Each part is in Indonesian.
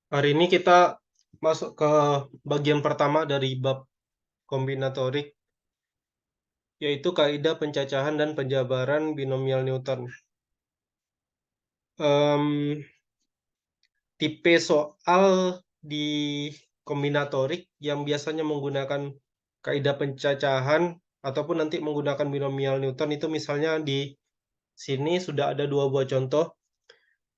Hari ini kita masuk ke bagian pertama dari bab kombinatorik, yaitu kaidah pencacahan dan penjabaran binomial Newton. Tipe soal di kombinatorik yang biasanya menggunakan kaidah pencacahan ataupun nanti menggunakan binomial Newton itu misalnya di sini sudah ada dua buah contoh.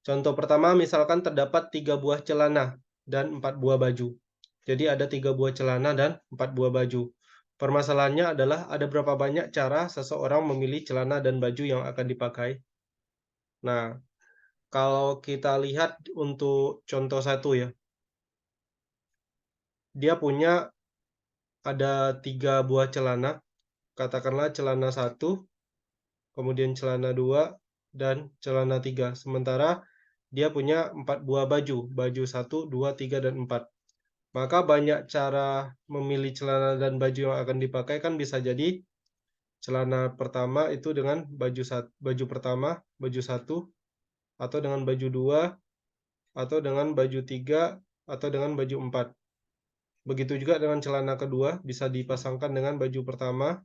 Contoh pertama, misalkan terdapat 3 buah celana dan 4 buah baju. Jadi ada 3 buah celana dan 4 buah baju. Permasalahannya adalah ada berapa banyak cara seseorang memilih celana dan baju yang akan dipakai. Nah, kalau kita lihat untuk contoh satu ya, dia punya ada 3 buah celana, katakanlah celana 1, kemudian celana 2, dan celana 3. Sementara dia punya 4 buah baju, baju 1, 2, 3, dan 4. Maka banyak cara memilih celana dan baju yang akan dipakai kan bisa jadi celana pertama itu dengan baju pertama, baju 1, atau dengan baju 2, atau dengan baju 3, atau dengan baju 4. Begitu juga dengan celana kedua, bisa dipasangkan dengan baju pertama,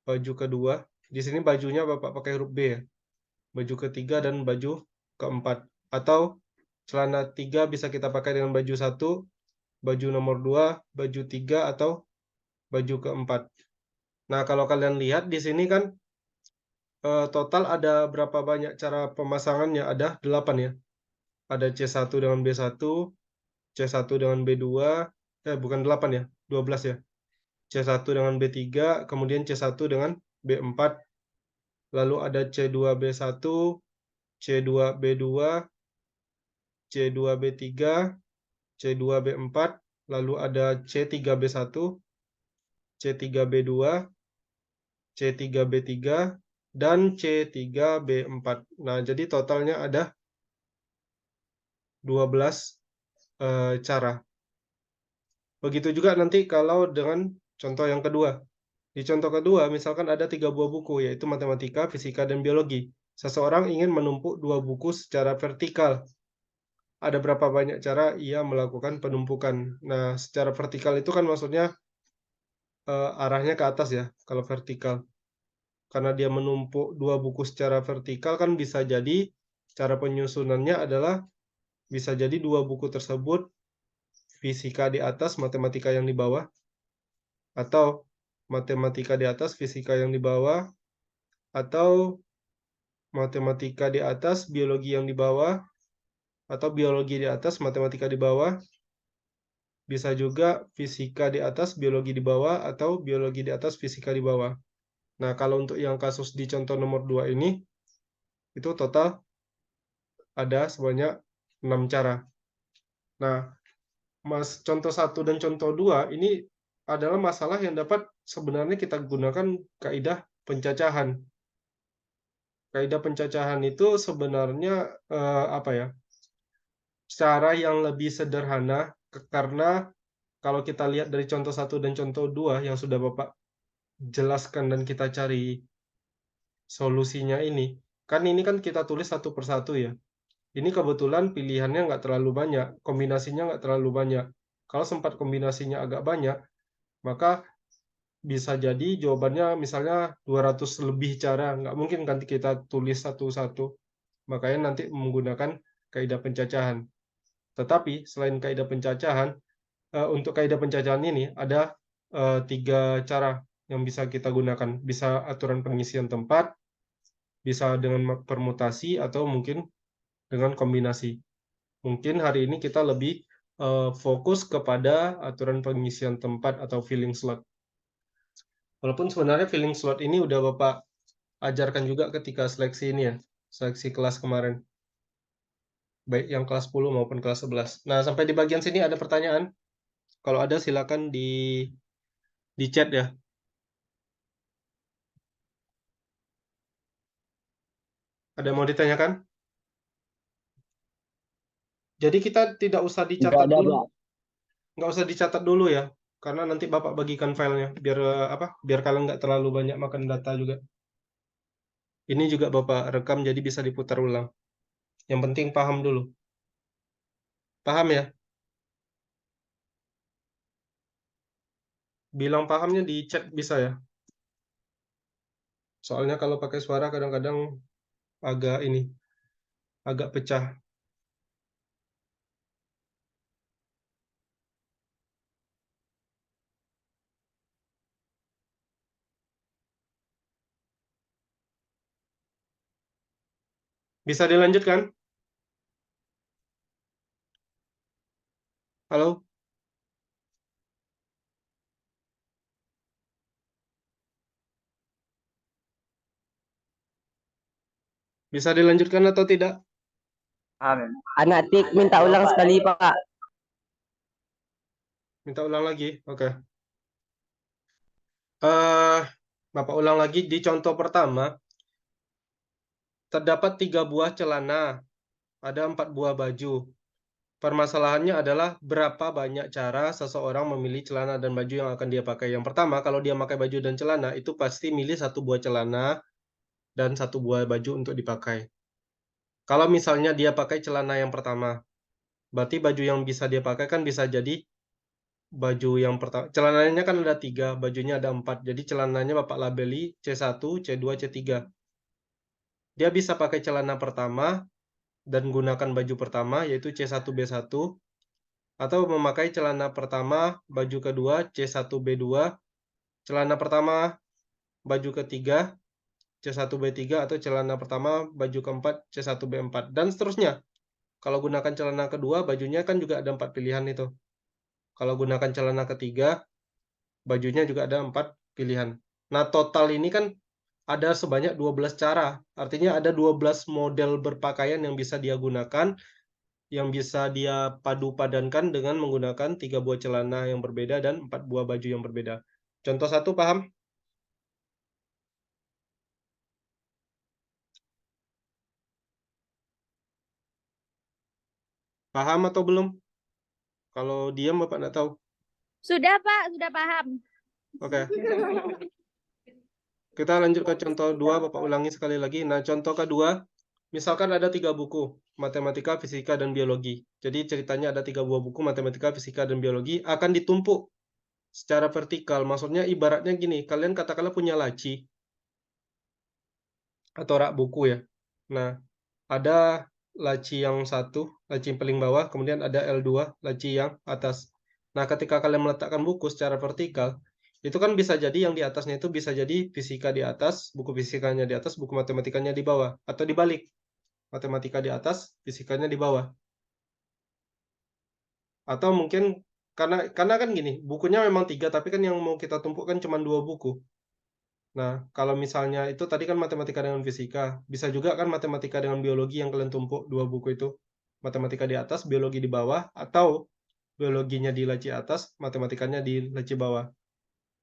baju kedua. Di sini bajunya Bapak pakai huruf B ya. Baju ketiga dan baju keempat. Atau celana 3 bisa kita pakai dengan baju 1, baju nomor 2, baju 3, atau baju keempat. Nah, kalau kalian lihat di sini kan total ada berapa banyak cara pemasangannya? Ada 8 ya. Ada C1 dengan B1, C1 dengan B2, bukan 8 ya, 12 ya. C1 dengan B3, kemudian C1 dengan B4, lalu ada C2B1, C2B2, C2B3, C2B4, lalu ada C3B1, C3B2, C3B3, dan C3B4. Nah, jadi totalnya ada 12 cara. Begitu juga nanti kalau dengan contoh yang kedua. Di contoh kedua, misalkan ada 3 buah buku, yaitu matematika, fisika, dan biologi. Seseorang ingin menumpuk 2 buku secara vertikal. Ada berapa banyak cara ia melakukan penumpukan. Nah, secara vertikal itu kan maksudnya arahnya ke atas ya, kalau vertikal. Karena dia menumpuk 2 buku secara vertikal kan bisa jadi cara penyusunannya adalah bisa jadi 2 buku tersebut fisika di atas, matematika yang di bawah, atau matematika di atas, fisika yang di bawah, atau matematika di atas, biologi yang di bawah, atau biologi di atas, matematika di bawah. Bisa juga fisika di atas, biologi di bawah, atau biologi di atas, fisika di bawah. Nah, kalau untuk yang kasus di contoh nomor 2 ini, itu total ada sebanyak 6 cara. Nah, contoh 1 dan contoh 2 ini adalah masalah yang dapat sebenarnya kita gunakan kaidah pencacahan. Kaidah pencacahan itu sebenarnya apa ya? Cara yang lebih sederhana karena kalau kita lihat dari contoh 1 dan contoh 2 yang sudah Bapak jelaskan dan kita cari solusinya ini, kan ini kan kita tulis satu persatu ya. Ini kebetulan pilihannya nggak terlalu banyak, kombinasinya nggak terlalu banyak. Kalau sempat kombinasinya agak banyak, maka bisa jadi jawabannya misalnya 200 lebih cara. Nggak mungkin kan kita tulis satu-satu. Makanya nanti menggunakan kaidah pencacahan. Tetapi selain kaidah pencacahan, untuk kaidah pencacahan ini ada 3 cara yang bisa kita gunakan. Bisa aturan pengisian tempat, bisa dengan permutasi, atau mungkin dengan kombinasi. Mungkin hari ini kita lebih fokus kepada aturan pengisian tempat atau filling slot. Walaupun sebenarnya filling slot ini udah Bapak ajarkan juga ketika seleksi ini ya, seleksi kelas kemarin. Baik yang kelas 10 maupun kelas 11. Nah, sampai di bagian sini ada pertanyaan? Kalau ada silakan di chat ya. Ada yang mau ditanyakan? Jadi kita tidak usah Enggak dicatat ada, dulu, Pak. nggak usah dicatat dulu ya, karena nanti Bapak bagikan filenya, biar apa? Biar kalian nggak terlalu banyak makan data juga. Ini juga Bapak rekam jadi bisa diputar ulang. Yang penting paham dulu. Paham ya? Bilang pahamnya di chat bisa ya. Soalnya kalau pakai suara kadang-kadang agak ini, agak pecah. Bisa dilanjutkan? Halo? Bisa dilanjutkan atau tidak? Anak tik minta ulang sekali, Pak. Minta ulang lagi. Oke. Eh, Bapak ulang lagi di contoh pertama. Terdapat 3 buah celana, ada 4 buah baju. Permasalahannya adalah berapa banyak cara seseorang memilih celana dan baju yang akan dia pakai. Yang pertama, kalau dia pakai baju dan celana, itu pasti milih 1 buah celana dan 1 buah baju untuk dipakai. Kalau misalnya dia pakai celana yang pertama, berarti baju yang bisa dia pakai kan bisa jadi baju yang pertama. Celananya kan ada 3, bajunya ada 4. Jadi celananya Bapak labeli C1, C2, C3. Dia bisa pakai celana pertama dan gunakan baju pertama, yaitu C1B1, atau memakai celana pertama, baju kedua, C1B2, celana pertama, baju ketiga, C1B3, atau celana pertama, baju keempat, C1B4, dan seterusnya. Kalau gunakan celana kedua, bajunya kan juga ada 4 pilihan itu. Kalau gunakan celana ketiga, bajunya juga ada 4 pilihan. Nah, total ini kan ada sebanyak 12 cara. Artinya ada 12 model berpakaian yang bisa dia gunakan, yang bisa dia padu-padankan dengan menggunakan 3 buah celana yang berbeda dan 4 buah baju yang berbeda. Contoh 1, paham? Paham atau belum? Kalau diam Bapak nggak tahu. Sudah, Pak, sudah paham. Oke. Kita lanjut ke contoh 2, Bapak ulangi sekali lagi. Nah, contoh kedua, misalkan ada 3 buku, matematika, fisika, dan biologi. Jadi ceritanya ada 3 buah buku, matematika, fisika, dan biologi, akan ditumpuk secara vertikal. Maksudnya ibaratnya gini, kalian katakanlah punya laci atau rak buku ya. Nah, ada laci yang satu, laci yang paling bawah, kemudian ada L2, laci yang atas. Nah, ketika kalian meletakkan buku secara vertikal, itu kan bisa jadi yang di atasnya itu bisa jadi fisika di atas, buku fisikanya di atas, buku matematikanya di bawah, atau dibalik, matematika di atas, fisikanya di bawah. Atau mungkin karena kan gini, bukunya memang 3, tapi kan yang mau kita tumpuk kan cuma 2 buku. Nah, kalau misalnya itu tadi kan matematika dengan fisika, bisa juga kan matematika dengan biologi yang kalian tumpuk 2 buku itu. Matematika di atas, biologi di bawah, atau biologinya di laci atas, matematikanya di laci bawah.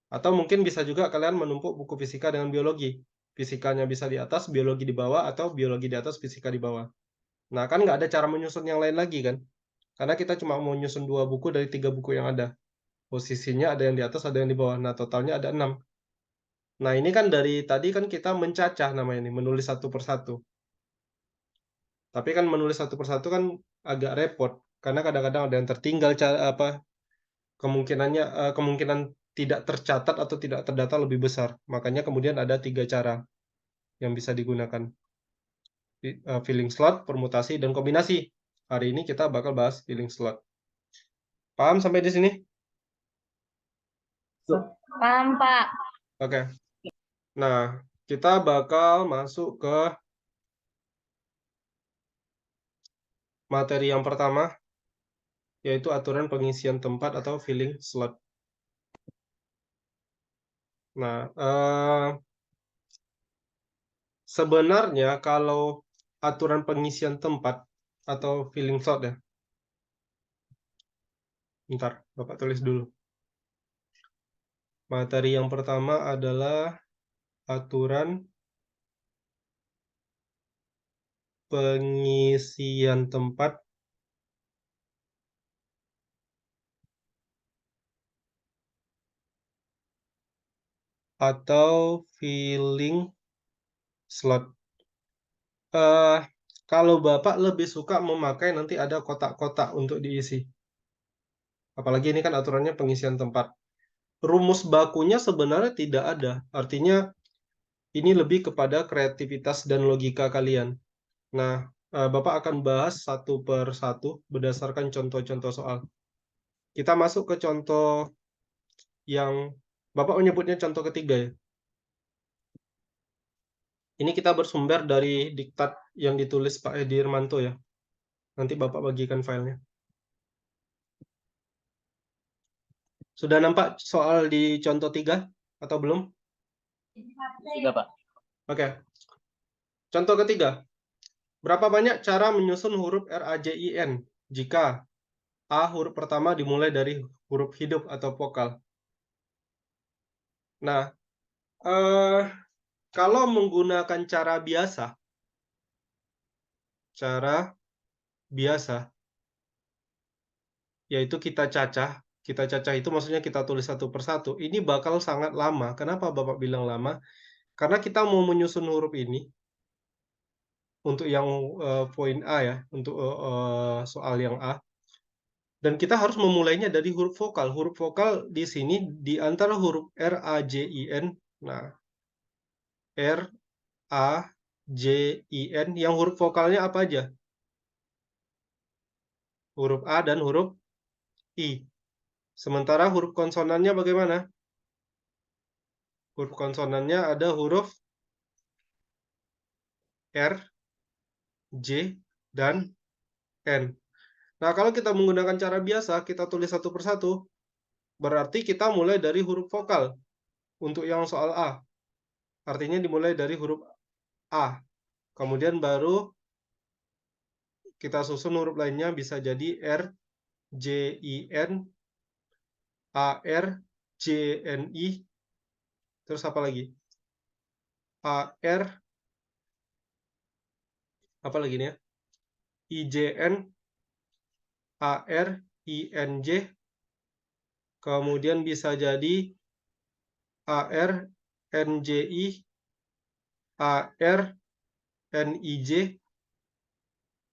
Atau mungkin bisa juga kalian menumpuk buku fisika dengan biologi. Fisikanya bisa di atas, biologi di bawah, atau biologi di atas, fisika di bawah. Nah, kan nggak ada cara menyusun yang lain lagi kan? Karena kita cuma mau nyusun 2 buku dari 3 buku yang ada. Posisinya ada yang di atas, ada yang di bawah. Nah, totalnya ada 6. Nah, ini kan dari tadi kan kita mencacah namanya ini, menulis satu persatu. Tapi kan menulis satu persatu kan agak repot, karena kadang-kadang ada yang tertinggal kemungkinan tidak tercatat atau tidak terdata lebih besar. Makanya kemudian ada 3 cara yang bisa digunakan. Filling slot, permutasi, dan kombinasi. Hari ini kita bakal bahas filling slot. Paham sampai di sini? Paham, Pak. Oke. Nah, kita bakal masuk ke materi yang pertama, yaitu aturan pengisian tempat atau filling slot. Nah, sebenarnya kalau aturan pengisian tempat atau filling slot ya, bentar, Bapak tulis dulu. Materi yang pertama adalah aturan pengisian tempat atau filling slot. Kalau Bapak lebih suka memakai nanti ada kotak-kotak untuk diisi. Apalagi ini kan aturannya pengisian tempat. Rumus bakunya sebenarnya tidak ada. Artinya ini lebih kepada kreativitas dan logika kalian. Nah, Bapak akan bahas satu per satu berdasarkan contoh-contoh soal. Kita masuk ke contoh yang Bapak menyebutnya contoh ketiga ya. Ini kita bersumber dari diktat yang ditulis Pak Edi Irmanto ya. Nanti Bapak bagikan filenya. Sudah nampak soal di contoh 3 atau belum? Sudah, Pak. Oke. Contoh ketiga. Berapa banyak cara menyusun huruf RAJIN jika A huruf pertama dimulai dari huruf hidup atau vokal? Nah, kalau menggunakan cara biasa, yaitu kita cacah itu maksudnya kita tulis satu persatu, ini bakal sangat lama. Kenapa Bapak bilang lama? Karena kita mau menyusun huruf ini, untuk yang poin A ya, untuk soal yang A, dan kita harus memulainya dari huruf vokal. Huruf vokal di sini di antara huruf R, A, J, I, N. Nah, R, A, J, I, N. Yang huruf vokalnya apa aja? Huruf A dan huruf I. Sementara huruf konsonannya bagaimana? Huruf konsonannya ada huruf R, J, dan N. Nah, kalau kita menggunakan cara biasa, kita tulis satu persatu, berarti kita mulai dari huruf vokal untuk yang soal A. Artinya dimulai dari huruf A. Kemudian baru kita susun huruf lainnya, bisa jadi R, J, I, N, A, R, J, N, I. Terus apa lagi? A, R, apa lagi nih ya? I, J, N, A, R, I, N, J. Kemudian bisa jadi A, R, N, J, I, A, R, N, I, J.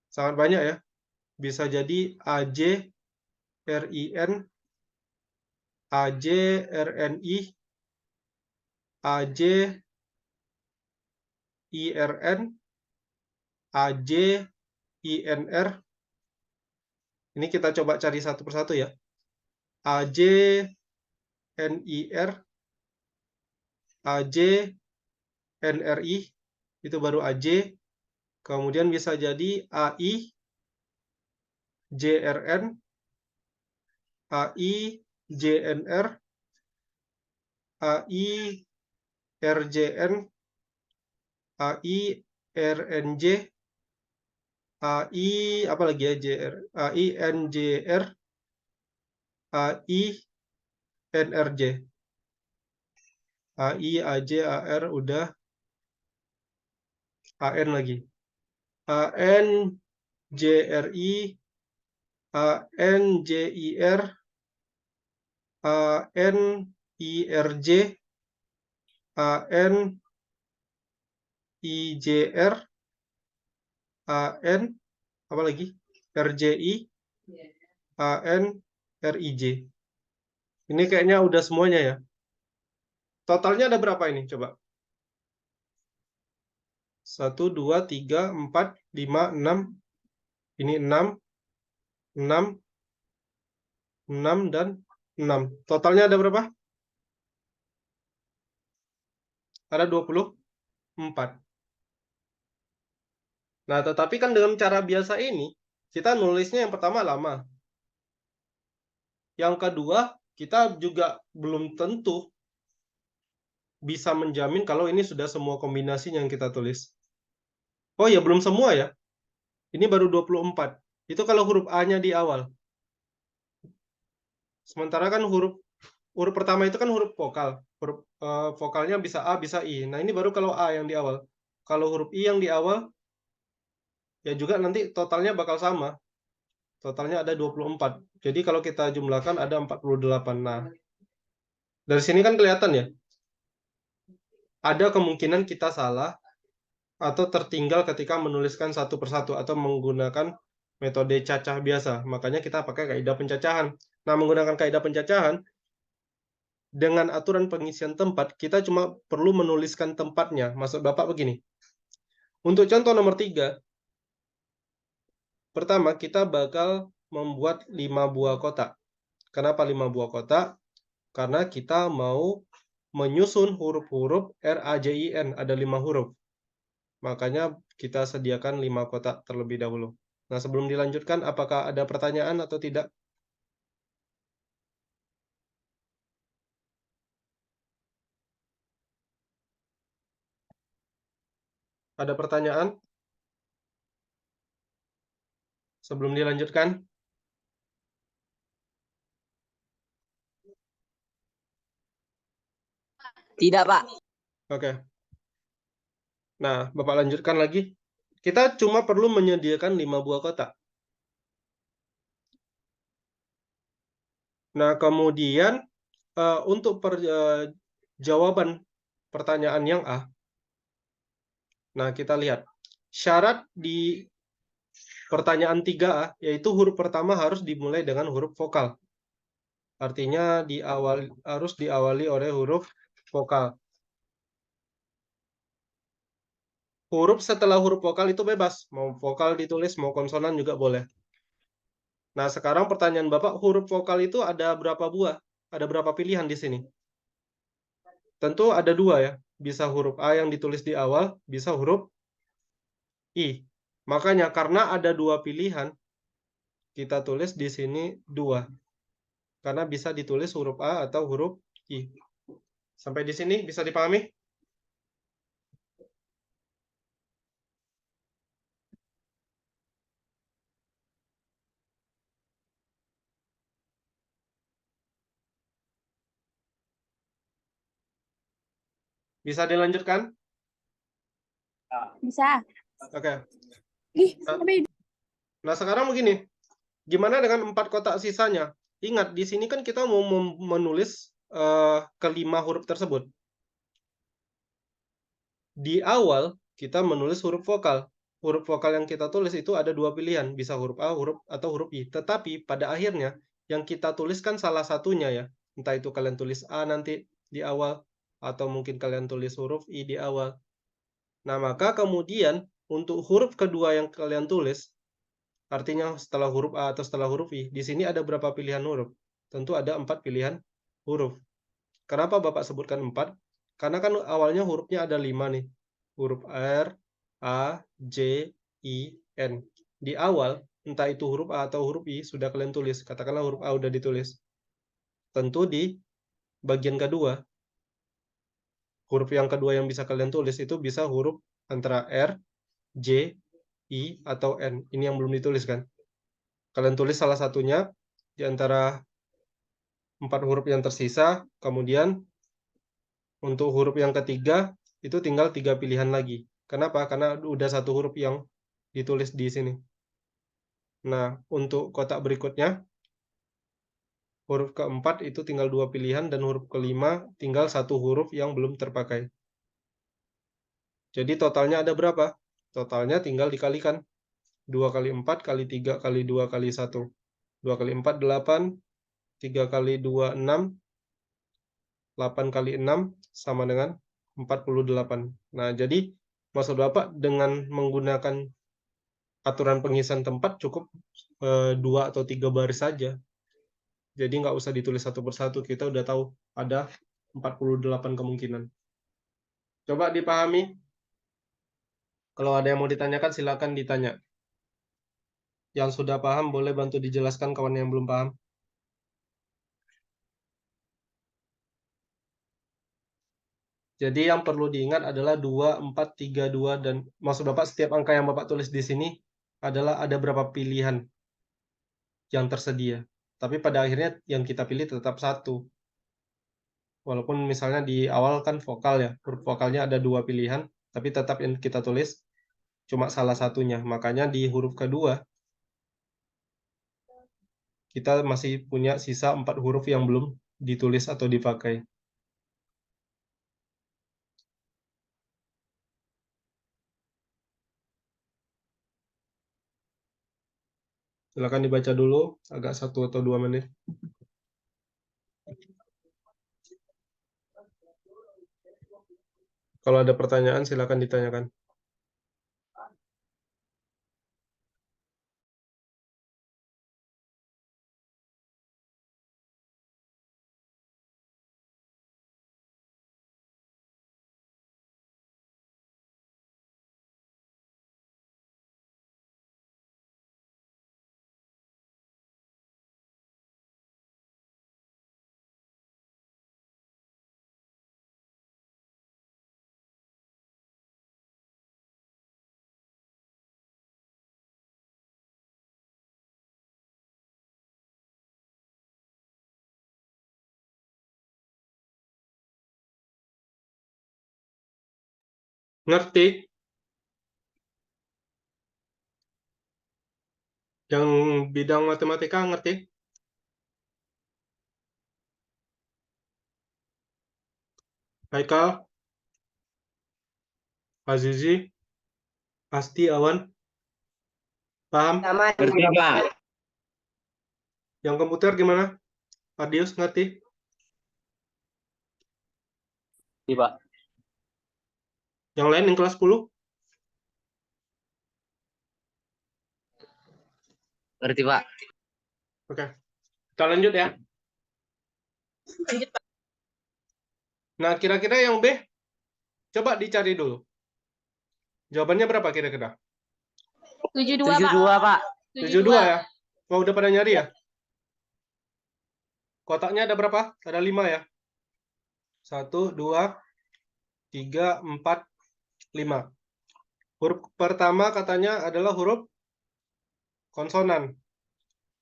Sangat banyak ya. Bisa jadi A, J, R, I, N, A, J, R, N, I, A, J, I, R, N, A, J, I, N, R. Ini kita coba cari satu persatu ya. A, J, N, I, R, A, J, N, R, I. Itu baru A, J. Kemudian bisa jadi A, I, J, R, N, A, I, J, N, R, A, I, R, J, N, A, I, R, N, J, A, I, apa lagi ya, J, R, A, I, N, J, R, A, I, N, R, J. A, I, A, J, A, R, udah. A, N lagi. A, N, J, R, I, A, N, J, I, R, A, N, I, R, J, A, N, I, J, R, A, N, apa lagi? R, J, I, A, N, R, I, J. Ini kayaknya udah semuanya ya. Totalnya ada berapa ini? Coba. 1, 2, 3, 4, 5, 6. Ini 6, 6, 6, dan 6. Totalnya ada berapa? Ada 24. Nah, tetapi kan dengan cara biasa ini, kita nulisnya yang pertama lama. Yang kedua, kita juga belum tentu bisa menjamin kalau ini sudah semua kombinasi yang kita tulis. Oh ya, belum semua ya. Ini baru 24. Itu kalau huruf A-nya di awal. Sementara kan huruf pertama itu kan huruf vokal. Huruf vokalnya bisa A, bisa I. Nah, ini baru kalau A yang di awal. Kalau huruf I yang di awal, ya juga nanti totalnya bakal sama. Totalnya ada 24. Jadi kalau kita jumlahkan ada 48. Nah, dari sini kan kelihatan ya. Ada kemungkinan kita salah. atau tertinggal ketika menuliskan satu persatu atau menggunakan metode cacah biasa. Makanya kita pakai kaidah pencacahan. Nah, menggunakan kaidah pencacahan, dengan aturan pengisian tempat, kita cuma perlu menuliskan tempatnya. Maksud Bapak begini. Untuk contoh nomor 3, pertama kita bakal membuat 5 buah kotak. Kenapa 5 buah kotak? Karena kita mau menyusun huruf-huruf RAJIN, ada 5 huruf. Makanya kita sediakan 5 kotak terlebih dahulu. Nah, sebelum dilanjutkan, apakah ada pertanyaan atau tidak? Ada pertanyaan? Sebelum dilanjutkan? Tidak, Pak. Oke. Nah, Bapak lanjutkan lagi. Kita cuma perlu menyediakan 5 buah kotak. Nah, kemudian untuk jawaban pertanyaan yang A, nah kita lihat. Syarat di pertanyaan 3A, yaitu huruf pertama harus dimulai dengan huruf vokal. Artinya harus diawali oleh huruf vokal. Huruf setelah huruf vokal itu bebas. Mau vokal ditulis, mau konsonan juga boleh. Nah, sekarang pertanyaan Bapak, huruf vokal itu ada berapa buah? Ada berapa pilihan di sini? Tentu ada 2 ya. Bisa huruf A yang ditulis di awal, bisa huruf I. Makanya karena ada 2 pilihan, kita tulis di sini 2. Karena bisa ditulis huruf A atau huruf I. Sampai di sini bisa dipahami? Bisa dilanjutkan? Bisa. Oke. Ih, sampai Nah, sekarang begini. Gimana dengan 4 kotak sisanya? Ingat, di sini kan kita mau menulis kelima huruf tersebut. Di awal, kita menulis huruf vokal. Huruf vokal yang kita tulis itu ada 2 pilihan. Bisa huruf A, atau huruf I. Tetapi pada akhirnya, yang kita tuliskan salah satunya ya. Entah itu kalian tulis A nanti di awal, atau mungkin kalian tulis huruf I di awal. Nah, maka kemudian untuk huruf kedua yang kalian tulis, artinya setelah huruf A atau setelah huruf I, di sini ada berapa pilihan huruf? Tentu ada 4 pilihan huruf. Kenapa Bapak sebutkan 4? Karena kan awalnya hurufnya ada 5 nih. Huruf R, A, J, I, N. Di awal, entah itu huruf A atau huruf I, sudah kalian tulis. Katakanlah huruf A udah ditulis. Tentu di bagian kedua, huruf yang kedua yang bisa kalian tulis itu bisa huruf antara R, J, I, atau N. Ini yang belum ditulis kan? Kalian tulis salah satunya di antara 4 huruf yang tersisa. Kemudian untuk huruf yang ketiga, itu tinggal 3 pilihan lagi. Kenapa? Karena udah 1 huruf yang ditulis di sini. Nah, untuk kotak berikutnya, huruf keempat itu tinggal 2 pilihan, dan huruf kelima tinggal 1 huruf yang belum terpakai. Jadi totalnya ada berapa? Totalnya tinggal dikalikan. 2 kali 4 kali 3 kali 2 kali 1. 2 kali 4, 8. 3 kali 2, 6. 8 kali 6 sama dengan 48. Nah, jadi maksud Bapak dengan menggunakan aturan pengisian tempat cukup 2 atau 3 baris saja. Jadi nggak usah ditulis satu persatu, kita udah tahu ada 48 kemungkinan. Coba dipahami. Kalau ada yang mau ditanyakan, silakan ditanya. Yang sudah paham, boleh bantu dijelaskan kawan yang belum paham. Jadi yang perlu diingat adalah 2, 4, 3, 2, dan maksud Bapak setiap angka yang Bapak tulis di sini adalah ada berapa pilihan yang tersedia. Tapi pada akhirnya yang kita pilih tetap 1. Walaupun misalnya di awal kan vokal ya, huruf vokalnya ada 2 pilihan, tapi tetap yang kita tulis cuma salah satunya. Makanya di huruf kedua, kita masih punya sisa 4 huruf yang belum ditulis atau dipakai. Silakan dibaca dulu, agak 1 atau 2 menit. Kalau ada pertanyaan, silakan ditanyakan. Ngerti? Yang bidang matematika ngerti? Haikal, Azizi, Asti, Awan, paham? Ngerti, Pak. Yang komputer gimana? Adius, ngerti? Ngerti, Pak. Yang lain yang kelas 10? Ngerti, Pak. Oke, kita lanjut ya. Nah, kira-kira yang B, coba dicari dulu. Jawabannya berapa kira-kira? 72, Pak. 72, Pak. 72 ya? Oh, udah pada nyari ya? Kotaknya ada berapa? Ada 5 ya? 1, 2, 3, 4, 5. Huruf pertama katanya adalah huruf konsonan.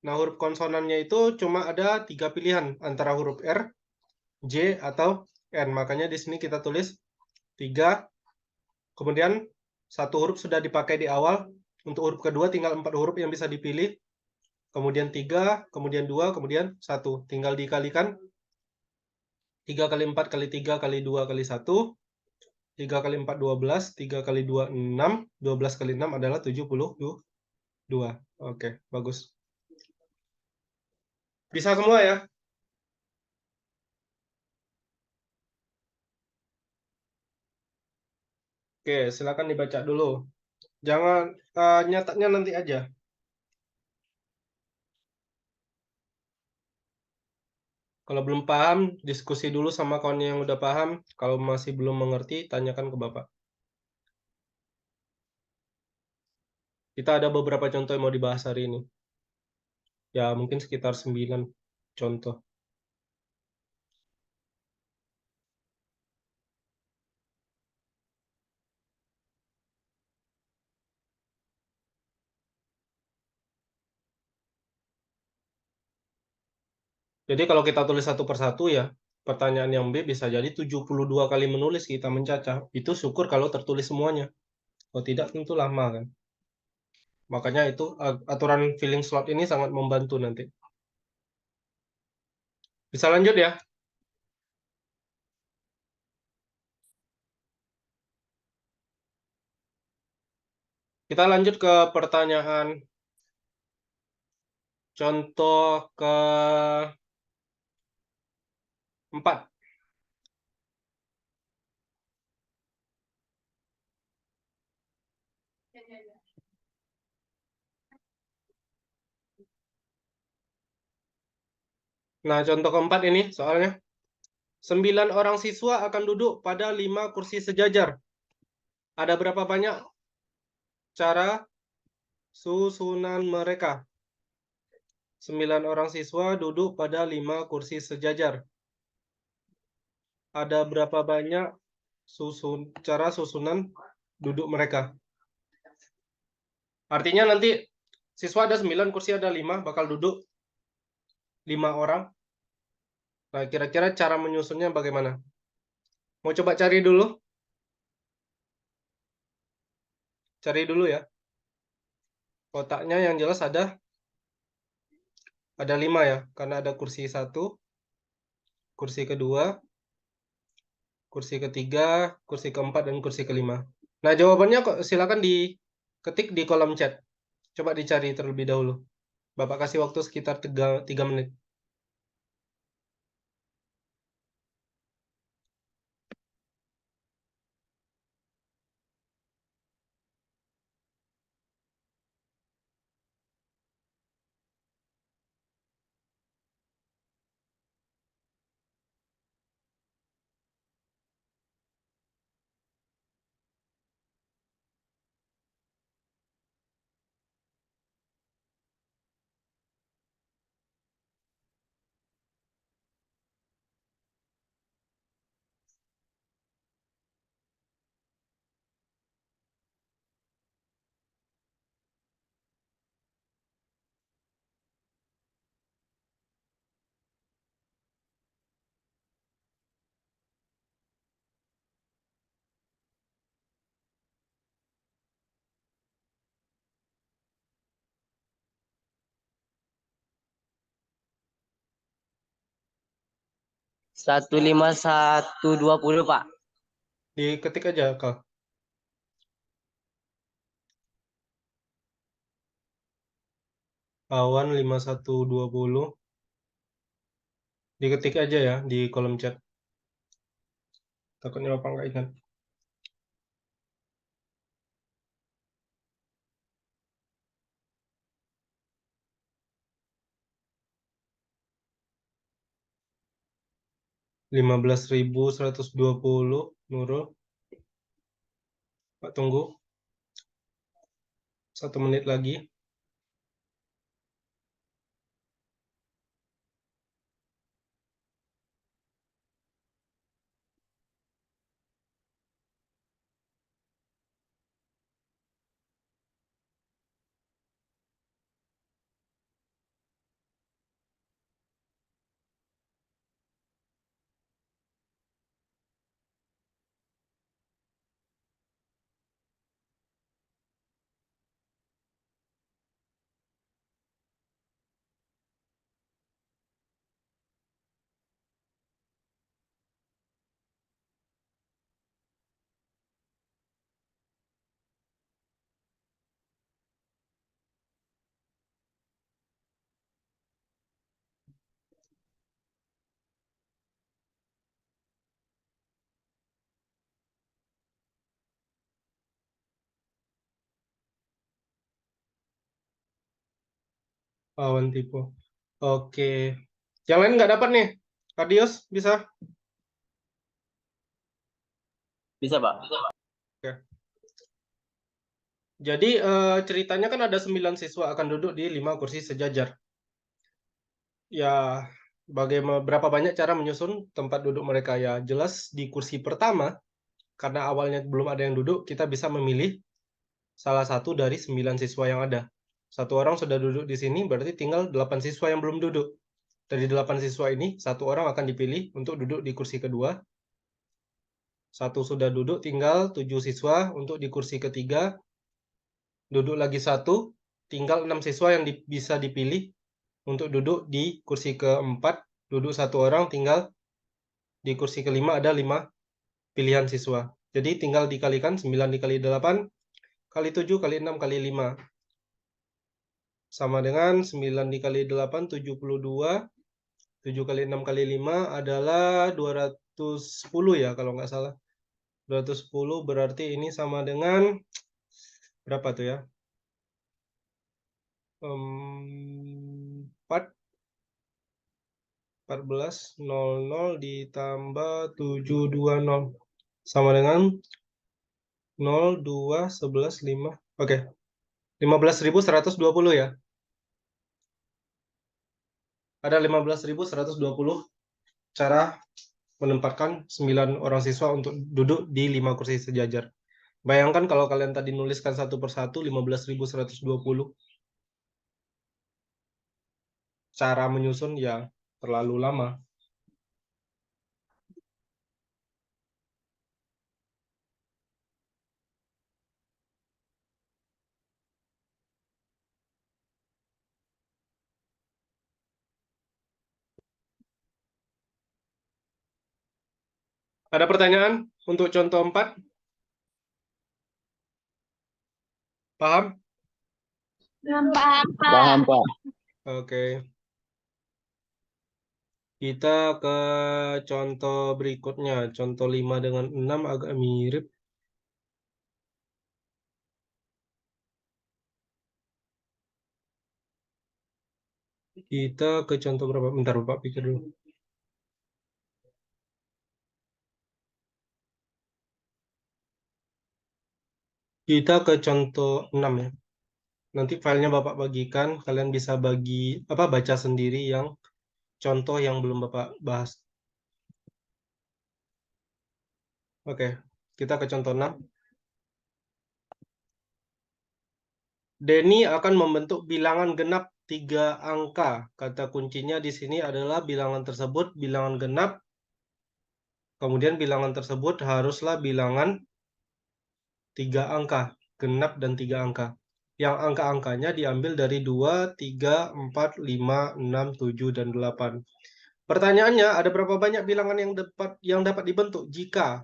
Nah, huruf konsonannya itu cuma ada 3 pilihan, antara huruf R, J, atau N. Makanya di sini kita tulis 3, kemudian satu huruf sudah dipakai di awal. Untuk huruf kedua tinggal 4 huruf yang bisa dipilih. Kemudian 3, kemudian 2, kemudian 1. Tinggal dikalikan. 3 kali 4 kali 3 kali 2 kali 1. 3 kali 4, 12. 3 kali 2, 6. 12 kali 6 adalah 72. Oke, bagus. Bisa semua ya? Oke, silakan dibaca dulu. Jangan nyataknya nanti aja. Kalau belum paham, diskusi dulu sama kawan yang udah paham. Kalau masih belum mengerti, tanyakan ke Bapak. Kita ada beberapa contoh yang mau dibahas hari ini. Ya, mungkin sekitar 9 contoh. Jadi kalau kita tulis satu persatu ya, pertanyaan yang B bisa jadi 72 kali menulis kita mencacah. Itu syukur kalau tertulis semuanya. Kalau tidak tentu lama kan. Makanya itu aturan filling slot ini sangat membantu nanti. Bisa lanjut ya? Kita lanjut ke pertanyaan contoh ke-4. Nah, contoh ke-4 ini soalnya. 9 orang siswa akan duduk pada 5 kursi sejajar. Ada berapa banyak cara susunan mereka? 9 orang siswa duduk pada 5 kursi sejajar. Ada berapa banyak cara susunan duduk mereka? Artinya nanti siswa ada 9, kursi ada 5, bakal duduk 5 orang. Nah, kira-kira cara menyusunnya bagaimana? Mau coba cari dulu? Cari dulu ya. Kotaknya yang jelas ada 5 ya, karena ada kursi 1, kursi kedua, kursi ketiga, kursi keempat, dan kursi kelima. Nah, jawabannya kok silakan diketik di kolom chat. Coba dicari terlebih dahulu. Bapak kasih waktu sekitar 3 menit. Satu lima satu dua puluh Pak. Diketik aja, Kak. Awan 5120. Diketik aja ya di kolom chat. Takutnya Bapak nggak ingat. 15.120, Nurul. Pak tunggu 1 menit lagi. Awan tipe. Oke. Yang lain nggak dapat nih. Adios, bisa? Bisa Pak. Oke. Jadi ceritanya kan ada 9 siswa akan duduk di 5 kursi sejajar. Ya, berapa banyak cara menyusun tempat duduk mereka ya? Jelas di kursi pertama, karena awalnya belum ada yang duduk, kita bisa memilih salah satu dari 9 siswa yang ada. Satu orang sudah duduk di sini, berarti tinggal 8 siswa yang belum duduk. Dari 8 siswa ini, satu orang akan dipilih untuk duduk di kursi kedua. Satu sudah duduk, tinggal 7 siswa untuk di kursi ketiga. Duduk lagi satu, tinggal 6 siswa yang bisa dipilih untuk duduk di kursi keempat. Duduk satu orang, tinggal di kursi kelima ada 5 pilihan siswa. Jadi tinggal dikalikan 9 dikali 8, kali 7, kali 6, kali 5. Sama dengan 9 dikali 8, 72. 7 kali 6 kali 5 adalah 210 ya kalau nggak salah. 210 berarti ini sama dengan berapa tuh ya? 4 14.00 ditambah 720 sama dengan 0 2 11 5. Oke. 15.120 ya. Ada 15.120 cara menempatkan 9 orang siswa untuk duduk di 5 kursi sejajar. Bayangkan kalau kalian tadi nuliskan satu persatu 15.120. Cara menyusun ya terlalu lama. Ada pertanyaan untuk contoh 4? Paham? Paham, Pak. Paham Pak. Oke. Kita ke contoh berikutnya. Contoh 5 dengan 6 agak mirip. Kita ke contoh berapa? Bentar, Bapak pikir dulu. Kita ke contoh 6 ya. Nanti filenya Bapak bagikan, kalian bisa baca sendiri yang contoh yang belum Bapak bahas. Oke, kita ke contoh 6. Denny akan membentuk bilangan genap 3 angka. Kata kuncinya di sini adalah bilangan tersebut bilangan genap. Kemudian bilangan tersebut haruslah bilangan 3 angka. Genap dan 3 angka. Yang angka-angkanya diambil dari 2, 3, 4, 5, 6, 7, dan 8. Pertanyaannya, ada berapa banyak bilangan yang dapat dibentuk jika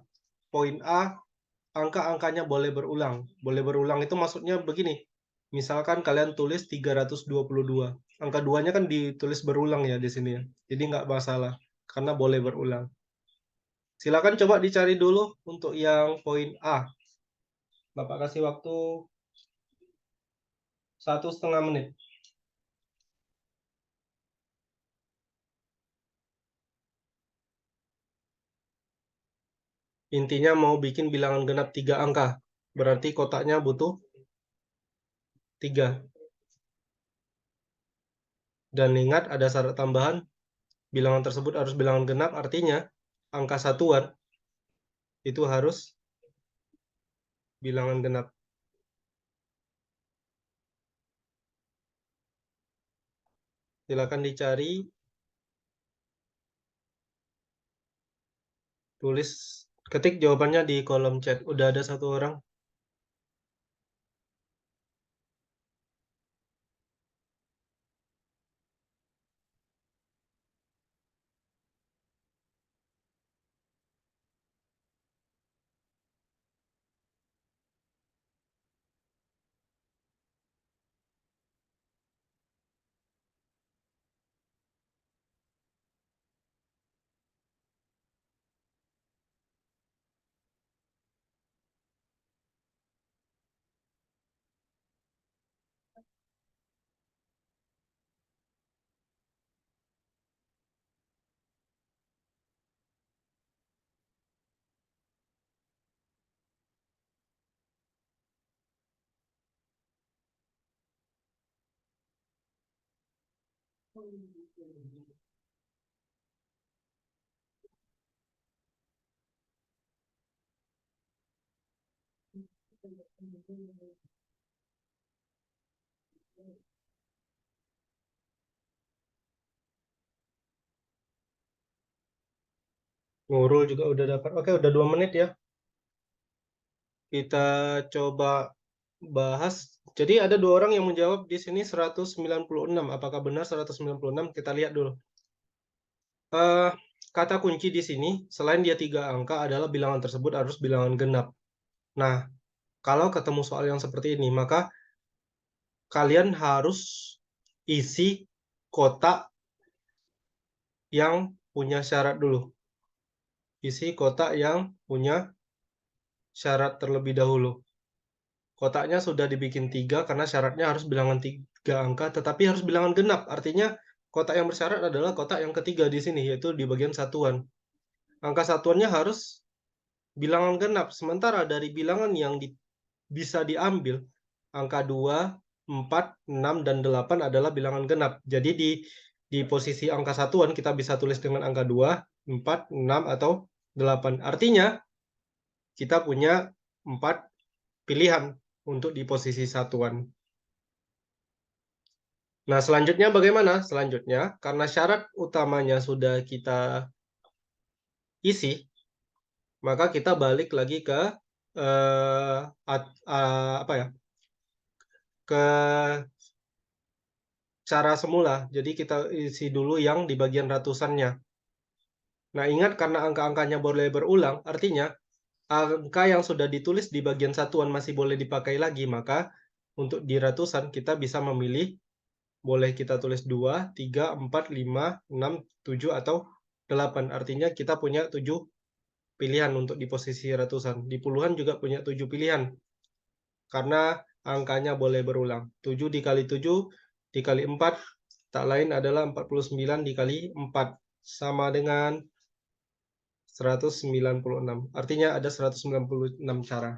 poin A, angka-angkanya boleh berulang. Boleh berulang itu maksudnya begini. Misalkan kalian tulis 322. Angka 2-nya kan ditulis berulang ya di sini ya. Jadi nggak masalah, karena boleh berulang. Silakan coba dicari dulu untuk yang poin A. Bapak kasih waktu 1,5 menit. Intinya mau bikin bilangan genap 3 angka. Berarti kotaknya butuh 3. Dan ingat ada syarat tambahan, bilangan tersebut harus bilangan genap, artinya angka satuan itu harus bilangan genap. Silakan dicari, tulis, ketik jawabannya di kolom chat. Udah ada 1 orang. Nurul juga udah dapat. Oke, udah 2 menit ya. Kita coba bahas. Jadi ada 2 orang yang menjawab di sini 196. Apakah benar 196? Kita lihat dulu. Kata kunci di sini, selain dia 3 angka adalah bilangan tersebut harus bilangan genap. Nah, kalau ketemu soal yang seperti ini, maka kalian harus isi kotak yang punya syarat dulu. Isi kotak yang punya syarat terlebih dahulu. Kotaknya sudah dibikin 3 karena syaratnya harus bilangan 3 angka, tetapi harus bilangan genap. Artinya kotak yang bersyarat adalah kotak yang ketiga di sini, yaitu di bagian satuan. Angka satuannya harus bilangan genap. Sementara dari bilangan yang bisa diambil, angka 2, 4, 6, dan 8 adalah bilangan genap. Jadi di posisi angka satuan kita bisa tulis dengan angka 2, 4, 6, atau 8. Artinya kita punya 4 pilihan untuk di posisi satuan. Nah, selanjutnya bagaimana? Selanjutnya, karena syarat utamanya sudah kita isi, maka kita balik lagi ke ke cara semula. Jadi kita isi dulu yang di bagian ratusannya. Nah, ingat karena angka-angkanya boleh berulang, artinya angka yang sudah ditulis di bagian satuan masih boleh dipakai lagi, maka untuk di ratusan kita bisa memilih Boleh kita tulis 2, 3, 4, 5, 6, 7, atau 8. Artinya kita punya 7 pilihan untuk di posisi ratusan. Di puluhan juga punya 7 pilihan. Karena angkanya boleh berulang. 7 dikali 7 dikali 4, tak lain adalah 49 dikali 4. Sama dengan 196. Artinya ada 196 cara.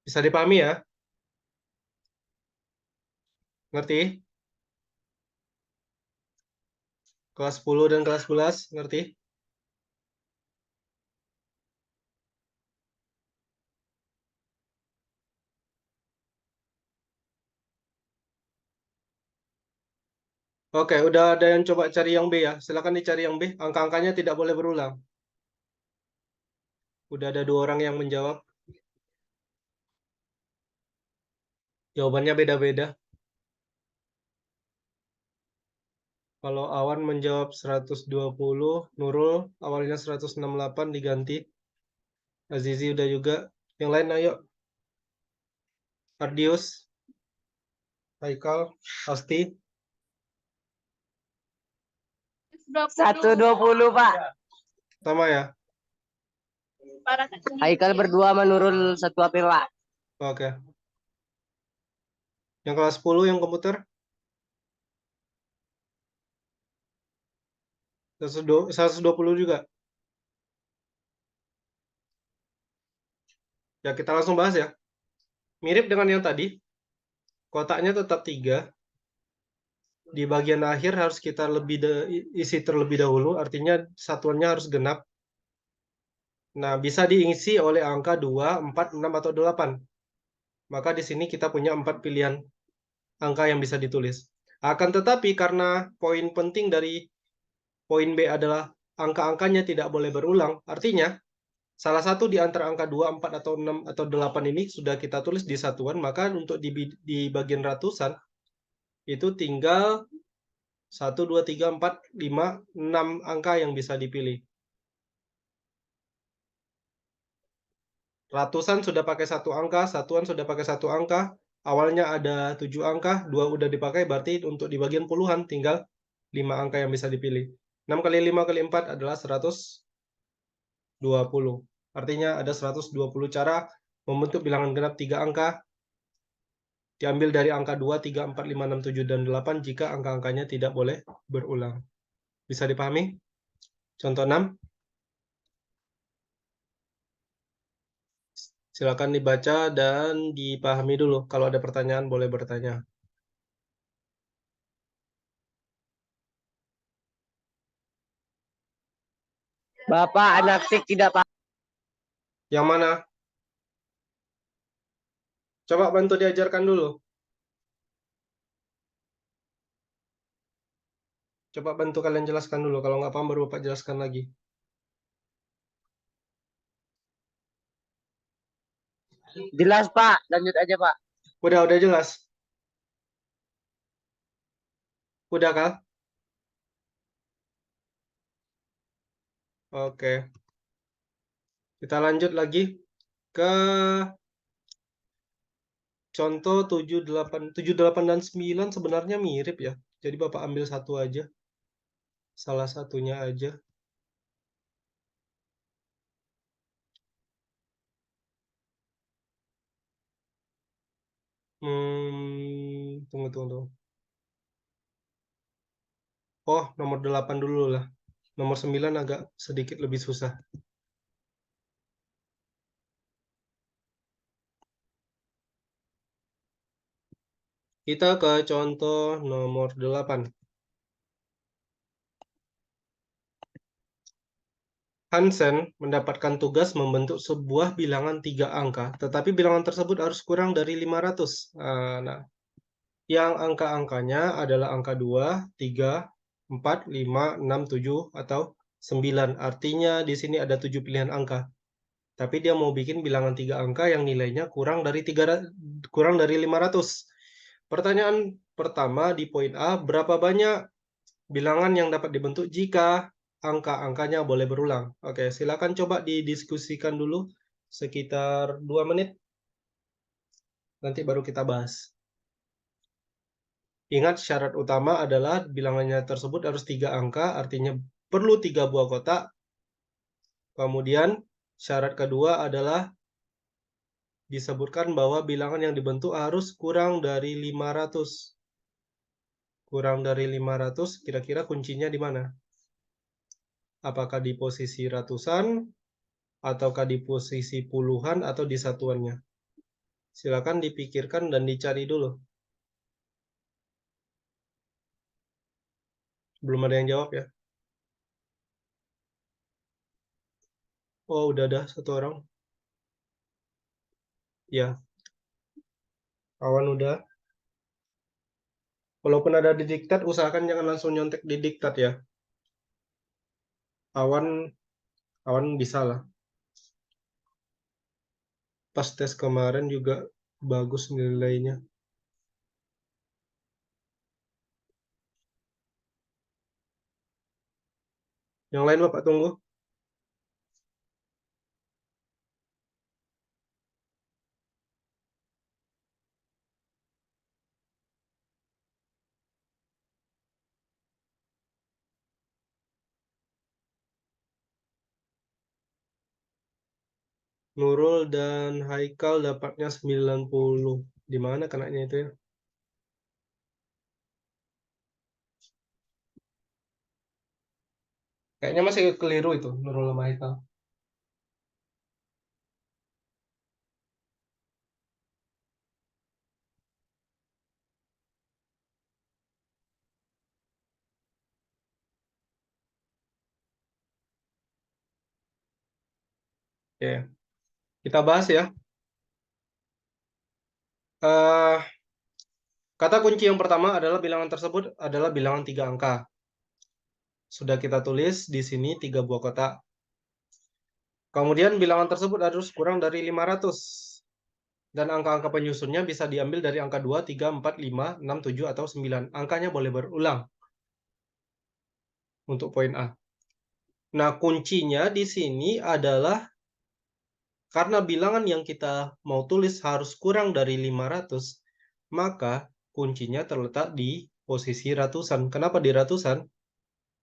Bisa dipahami ya? Ngerti? Kelas 10 dan kelas 11, ngerti? Oke, udah ada yang coba cari yang B ya. Silakan dicari yang B. Angka-angkanya tidak boleh berulang. Udah ada 2 orang yang menjawab. Jawabannya beda-beda. Kalau Awan menjawab 120, Nurul awalnya 168 diganti. Azizi udah juga. Yang lain ayo. Ardius, Haikal, Asti. 120 Pak. Sama ya? Haikal berdua menurun 1 April Pak. Oke. Yang kelas 10 yang komputer? 120 juga. Ya, kita langsung bahas ya. Mirip dengan yang tadi. Kotaknya tetap 3. Di bagian akhir harus kita isi terlebih dahulu. Artinya satuannya harus genap. Nah, bisa diisi oleh angka 2, 4, 6, atau 8. Maka di sini kita punya 4 pilihan angka yang bisa ditulis. Akan tetapi karena poin penting dari poin B adalah angka-angkanya tidak boleh berulang, artinya salah satu di antara angka 2, 4, atau 6, atau 8 ini sudah kita tulis di satuan, maka untuk di bagian ratusan itu tinggal 1, 2, 3, 4, 5, 6 angka yang bisa dipilih. Ratusan sudah pakai 1 angka, satuan sudah pakai 1 angka, awalnya ada 7 angka, 2 udah dipakai, berarti untuk di bagian puluhan tinggal 5 angka yang bisa dipilih. 6 kali 5 kali 4 adalah 120. Artinya ada 120 cara membentuk bilangan genap 3 angka, diambil dari angka 2, 3, 4, 5, 6, 7, dan 8 jika angka-angkanya tidak boleh berulang. Bisa dipahami? Contoh 6. Silakan dibaca dan dipahami dulu. Kalau ada pertanyaan boleh bertanya. Bapak anak tik tidak paham. Yang mana? Coba bantu diajarkan dulu. Coba bantu kalian jelaskan dulu. Kalau nggak paham baru Bapak jelaskan lagi. Jelas Pak, lanjut aja Pak. Udah jelas. Udah kah? Oke. Kita lanjut lagi ke contoh 7, 8, dan 9 sebenarnya mirip ya. Jadi Bapak ambil satu aja. Salah satunya aja. Tunggu. Oh, nomor 8 dulu lah. Nomor 9 agak sedikit lebih susah. Kita ke contoh nomor 8. Hansen mendapatkan tugas membentuk sebuah bilangan 3 angka, tetapi bilangan tersebut harus kurang dari 500. Nah, yang angka-angkanya adalah angka 2, 3, 4, 5, 6, 7, atau 9. Artinya di sini ada 7 pilihan angka. Tapi dia mau bikin bilangan 3 angka yang nilainya kurang dari 500. Pertanyaan pertama di poin A, berapa banyak bilangan yang dapat dibentuk jika angka-angkanya boleh berulang? Oke, silakan coba didiskusikan dulu sekitar 2 menit. Nanti baru kita bahas. Ingat syarat utama adalah bilangannya tersebut harus 3 angka, artinya perlu 3 buah kotak. Kemudian syarat kedua adalah disebutkan bahwa bilangan yang dibentuk harus kurang dari 500. Kurang dari 500, kira-kira kuncinya di mana? Apakah di posisi ratusan, ataukah di posisi puluhan, atau di satuannya? Silakan dipikirkan dan dicari dulu. Belum ada yang jawab ya? Oh, udah ada satu orang. Ya, kawan udah. Walaupun ada di diktat, usahakan jangan langsung nyontek di diktat ya. Awan bisa lah. Pas tes kemarin juga bagus nilainya. Yang lain Bapak tunggu. Nurul dan Haikal dapatnya 90. Di mana kenanya itu ya? Kayaknya masih keliru itu, Nurul sama Haikal. Oke, kita bahas ya. Kata kunci yang pertama adalah bilangan tersebut adalah bilangan 3 angka. Sudah kita tulis di sini 3 buah kotak. Kemudian bilangan tersebut harus kurang dari 500. Dan angka-angka penyusunnya bisa diambil dari angka 2, 3, 4, 5, 6, 7, atau 9. Angkanya boleh berulang untuk poin A. Nah, kuncinya di sini adalah karena bilangan yang kita mau tulis harus kurang dari 500, maka kuncinya terletak di posisi ratusan. Kenapa di ratusan?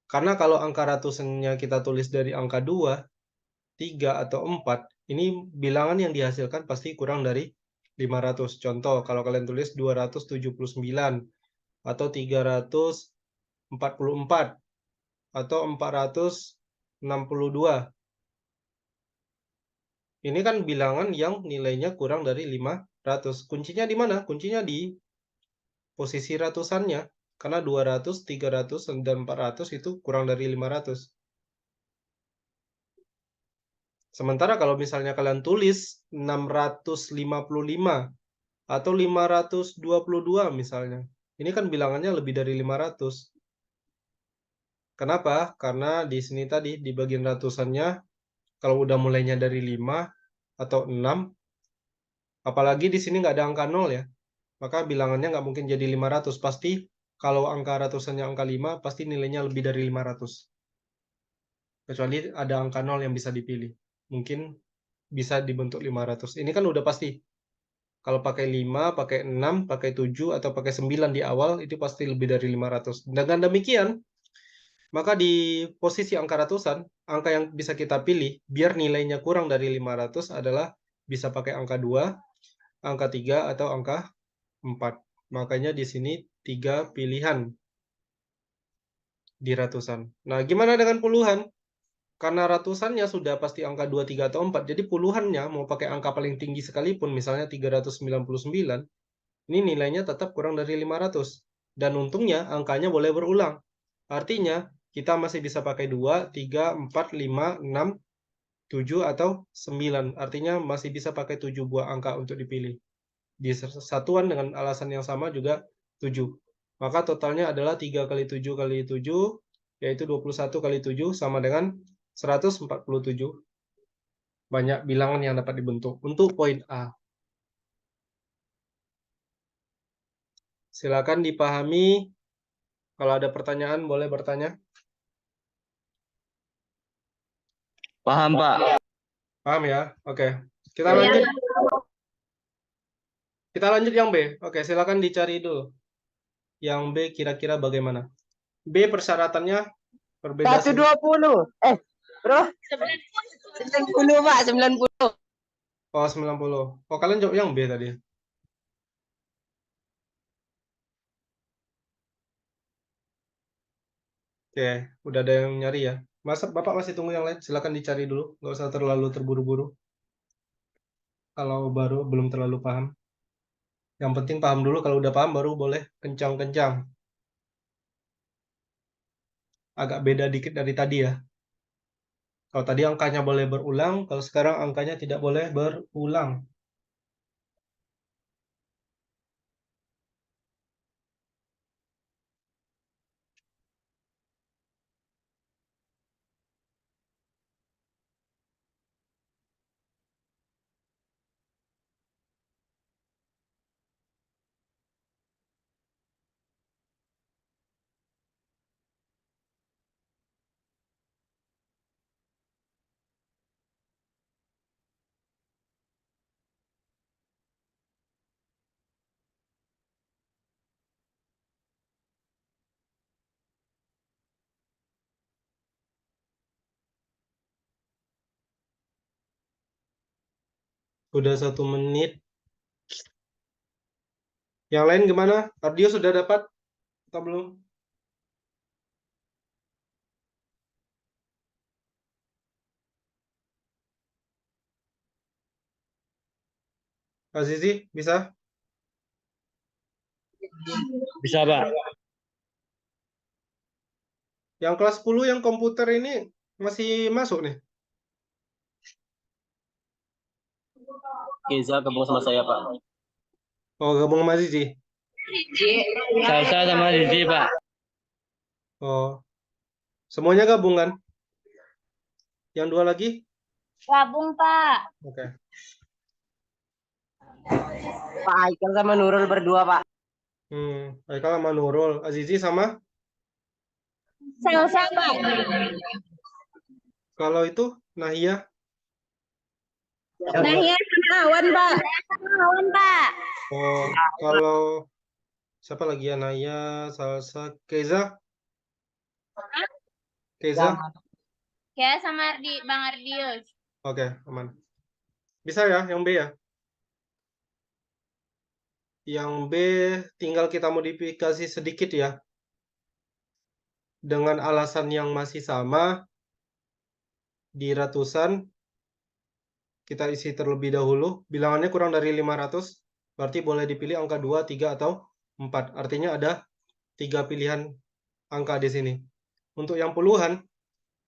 Karena kalau angka ratusannya kita tulis dari angka 2, 3, atau 4, ini bilangan yang dihasilkan pasti kurang dari 500. Contoh, kalau kalian tulis 279, atau 344, atau 462. Ini kan bilangan yang nilainya kurang dari 500. Kuncinya di mana? Kuncinya di posisi ratusannya. Karena 200, 300, dan 400 itu kurang dari 500. Sementara kalau misalnya kalian tulis 655 atau 522 misalnya. Ini kan bilangannya lebih dari 500. Kenapa? Karena di sini tadi di bagian ratusannya kalau udah mulainya dari 5 atau 6, apalagi di sini nggak ada angka 0 ya, maka bilangannya nggak mungkin jadi 500. Pasti kalau angka ratusannya angka 5, pasti nilainya lebih dari 500. Kecuali ada angka 0 yang bisa dipilih. Mungkin bisa dibentuk 500. Ini kan udah pasti. Kalau pakai 5, pakai 6, pakai 7, atau pakai 9 di awal, itu pasti lebih dari 500. Dengan demikian, maka di posisi angka ratusan, angka yang bisa kita pilih, biar nilainya kurang dari 500 adalah bisa pakai angka 2, angka 3, atau angka 4. Makanya di sini 3 pilihan di ratusan. Nah, gimana dengan puluhan? Karena ratusannya sudah pasti angka 2, 3, atau 4, jadi puluhannya mau pakai angka paling tinggi sekalipun, misalnya 399, ini nilainya tetap kurang dari 500. Dan untungnya angkanya boleh berulang. Artinya kita masih bisa pakai 2, 3, 4, 5, 6, 7, atau 9. Artinya masih bisa pakai 7 buah angka untuk dipilih. Di satuan dengan alasan yang sama juga 7. Maka totalnya adalah 3 kali 7 kali 7, yaitu 21 kali 7 sama dengan 147. Banyak bilangan yang dapat dibentuk untuk poin A. Silakan dipahami. Kalau ada pertanyaan, boleh bertanya. Paham, Pak. Paham ya? Oke. Kita lanjut. Kita lanjut yang B. Oke, silakan dicari dulu. Yang B kira-kira bagaimana? B persyaratannya berbeda. 120. Bro. 90 Pak, 90. Oh, 90. Oh, kalian jawab yang B tadi. Oke, udah ada yang nyari ya. Masa Bapak masih tunggu yang lain? Silakan dicari dulu. Nggak usah terlalu terburu-buru. Kalau baru belum terlalu paham. Yang penting paham dulu. Kalau udah paham baru boleh kencang-kencang. Agak beda dikit dari tadi ya. Kalau tadi angkanya boleh berulang, kalau sekarang angkanya tidak boleh berulang. Udah 1 menit. Yang lain gimana? Ardio sudah dapat atau belum? Azizi, bisa? Bisa, Pak. Yang kelas 10 yang komputer ini masih masuk nih? Keza gabung sama saya, Pak. Oh, gabung sama Azizi. Saya sama Didi, Pak. Oh, semuanya gabung kan? Yang 2 lagi? Gabung, Pak. Oke. Pak Aikal sama Nurul berdua, Pak. Aikal sama Nurul. Azizi sama? Salsa, Pak. Kalau itu, Nahia? Nahia sama Awan, Pak. Sama Awan, Pak. Oh, kalau siapa lagi ya? Naya, Salsa, Keza? Keza? Ya, sama Bang Ardius. Oke, aman. Bisa ya, yang B ya? Yang B tinggal kita modifikasi sedikit ya. Dengan alasan yang masih sama, di ratusan, kita isi terlebih dahulu. Bilangannya kurang dari 500, berarti boleh dipilih angka 2, 3, atau 4. Artinya ada 3 pilihan angka di sini. Untuk yang puluhan,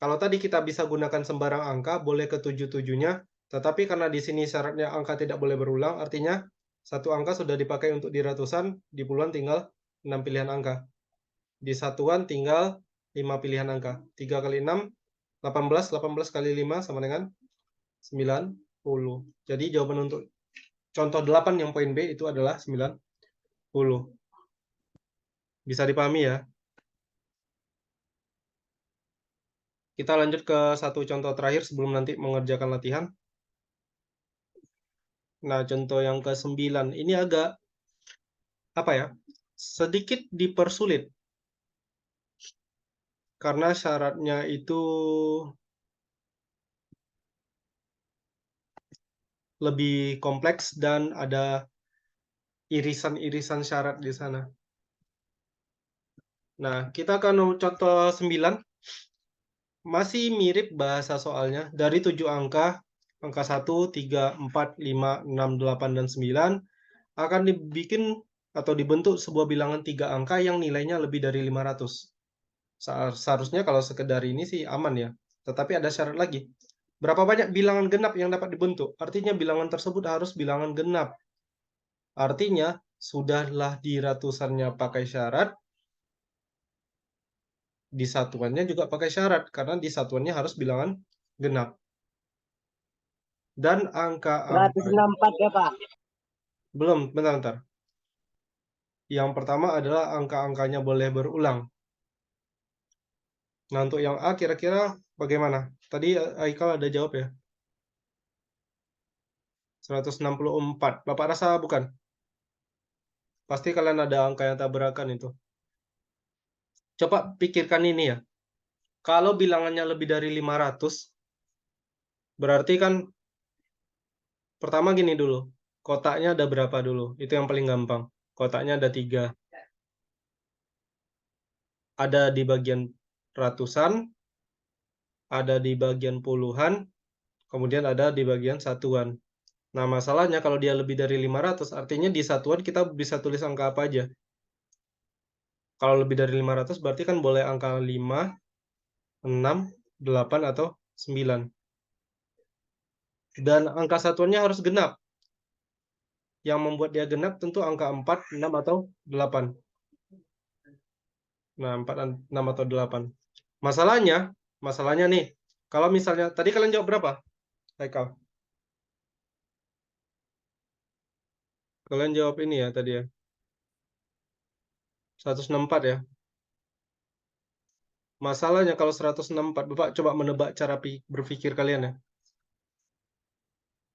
kalau tadi kita bisa gunakan sembarang angka, boleh ke 7-7-nya, tetapi karena di sini syaratnya angka tidak boleh berulang, artinya satu angka sudah dipakai untuk di ratusan, di puluhan tinggal 6 pilihan angka. Di satuan tinggal 5 pilihan angka. 3 kali 6, 18, 18 kali 5 sama dengan 90. Jadi jawaban untuk contoh 8 yang poin B itu adalah 90. Bisa dipahami ya? Kita lanjut ke satu contoh terakhir sebelum nanti mengerjakan latihan. Nah, contoh yang ke-9 ini agak apa ya? Sedikit dipersulit. Karena syaratnya itu lebih kompleks dan ada irisan-irisan syarat di sana. Nah, kita akan contoh 9. Masih mirip bahasa soalnya. Dari 7 angka, angka 1, 3, 4, 5, 6, 8, dan 9, akan dibikin atau dibentuk sebuah bilangan 3 angka yang nilainya lebih dari 500. Seharusnya kalau sekedar ini sih aman ya. Tetapi ada syarat lagi. Berapa banyak bilangan genap yang dapat dibentuk? Artinya bilangan tersebut harus bilangan genap. Artinya, sudahlah di ratusannya pakai syarat, di satuannya juga pakai syarat, karena di satuannya harus bilangan genap. Dan angka-angka... 164 ya, Pak? Belum, bentar. Yang pertama adalah angka-angkanya boleh berulang. Nah, untuk yang A kira-kira bagaimana? Tadi Aikal ada jawab ya? 164. Bapak rasa bukan? Pasti kalian ada angka yang tabrakan itu. Coba pikirkan ini ya. Kalau bilangannya lebih dari 500, berarti kan pertama gini dulu. Kotaknya ada berapa dulu? Itu yang paling gampang. Kotaknya ada 3. Ada di bagian ratusan, ada di bagian puluhan, kemudian ada di bagian satuan. Nah, masalahnya kalau dia lebih dari 500, artinya di satuan kita bisa tulis angka apa aja. Kalau lebih dari 500 berarti kan boleh angka 5, 6, 8, atau 9. Dan angka satuannya harus genap. Yang membuat dia genap tentu angka 4, 6, atau 8. Nah, 4, 6, atau 8. Masalahnya nih, kalau misalnya, tadi kalian jawab berapa, Haikal? Kalian jawab ini ya tadi ya, 164 ya. Masalahnya kalau 164, Bapak coba menebak cara berpikir kalian ya.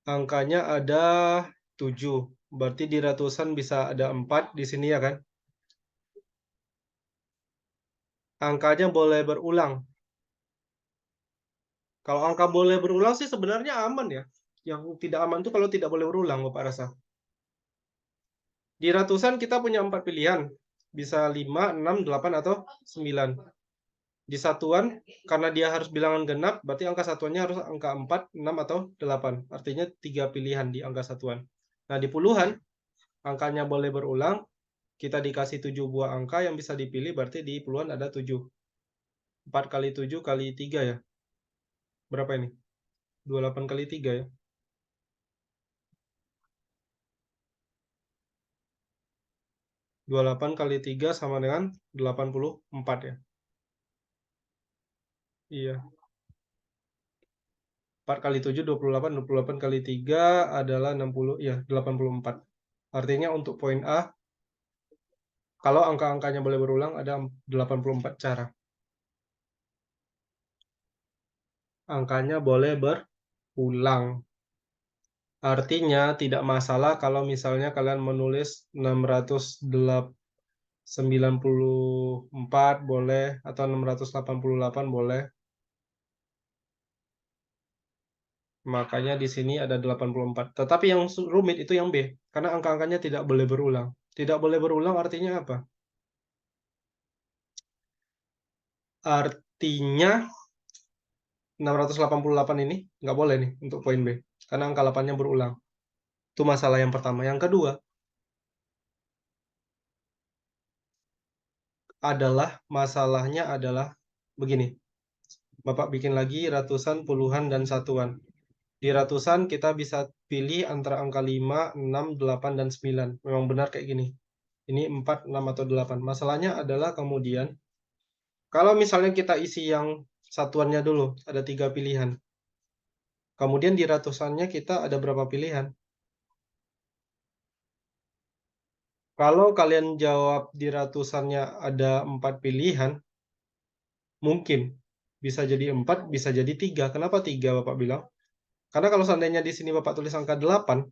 Angkanya ada 7, berarti di ratusan bisa ada 4 di sini ya kan. Angkanya boleh berulang. Kalau angka boleh berulang sih sebenarnya aman ya. Yang tidak aman itu kalau tidak boleh berulang, Bapak rasa. Di ratusan kita punya 4 pilihan. Bisa 5, 6, 8, atau 9. Di satuan, karena dia harus bilangan genap, berarti angka satuannya harus angka 4, 6, atau 8. Artinya 3 pilihan di angka satuan. Nah, di puluhan, angkanya boleh berulang. Kita dikasih 7 buah angka yang bisa dipilih, berarti di puluhan ada 7. 4 kali 7 kali 3 ya. Berapa ini? 28 kali 3 ya. 28 kali 3 sama dengan 84 ya. Iya. 4 kali 7, 28. 28 kali 3 adalah 60. Ya, 84. Artinya untuk poin A, kalau angka-angkanya boleh berulang, ada 84 cara. Angkanya boleh berulang. Artinya tidak masalah kalau misalnya kalian menulis 694 boleh, atau 688 boleh. Makanya di sini ada 84. Tetapi yang rumit itu yang B, karena angka-angkanya tidak boleh berulang. Tidak boleh berulang artinya apa? Artinya 688 ini nggak boleh nih untuk poin B, karena angka 8-nya berulang. Itu masalah yang pertama. Yang kedua adalah, masalahnya adalah begini. Bapak bikin lagi ratusan, puluhan, dan satuan. Di ratusan kita bisa pilih antara angka 5, 6, 8, dan 9. Memang benar kayak gini. Ini 4, 6, atau 8. Masalahnya adalah kemudian, kalau misalnya kita isi yang satuannya dulu, ada 3 pilihan. Kemudian di ratusannya kita ada berapa pilihan? Kalau kalian jawab di ratusannya ada 4 pilihan, mungkin bisa jadi 4, bisa jadi 3. Kenapa 3, Bapak bilang? Karena kalau seandainya di sini Bapak tulis angka 8,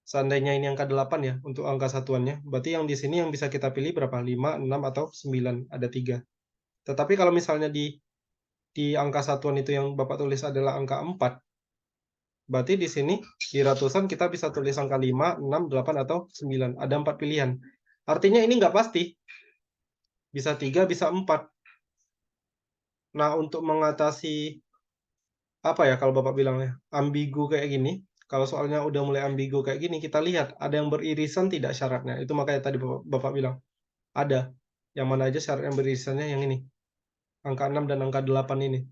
seandainya ini angka 8 ya, untuk angka satuannya, berarti yang di sini yang bisa kita pilih berapa? 5, 6, atau 9, ada 3. Tetapi kalau misalnya di angka satuan itu yang Bapak tulis adalah angka 4, berarti di sini di ratusan kita bisa tulis angka 5, 6, 8, atau 9. Ada 4 pilihan. Artinya ini nggak pasti. Bisa 3, bisa 4. Nah, untuk mengatasi, apa ya kalau Bapak bilangnya, ambigu kayak gini, kalau soalnya udah mulai ambigu kayak gini, kita lihat ada yang beririsan tidak syaratnya. Itu makanya tadi Bapak bilang, ada. Yang mana aja syarat yang beririsannya yang ini. Angka 6 dan angka 8 ini.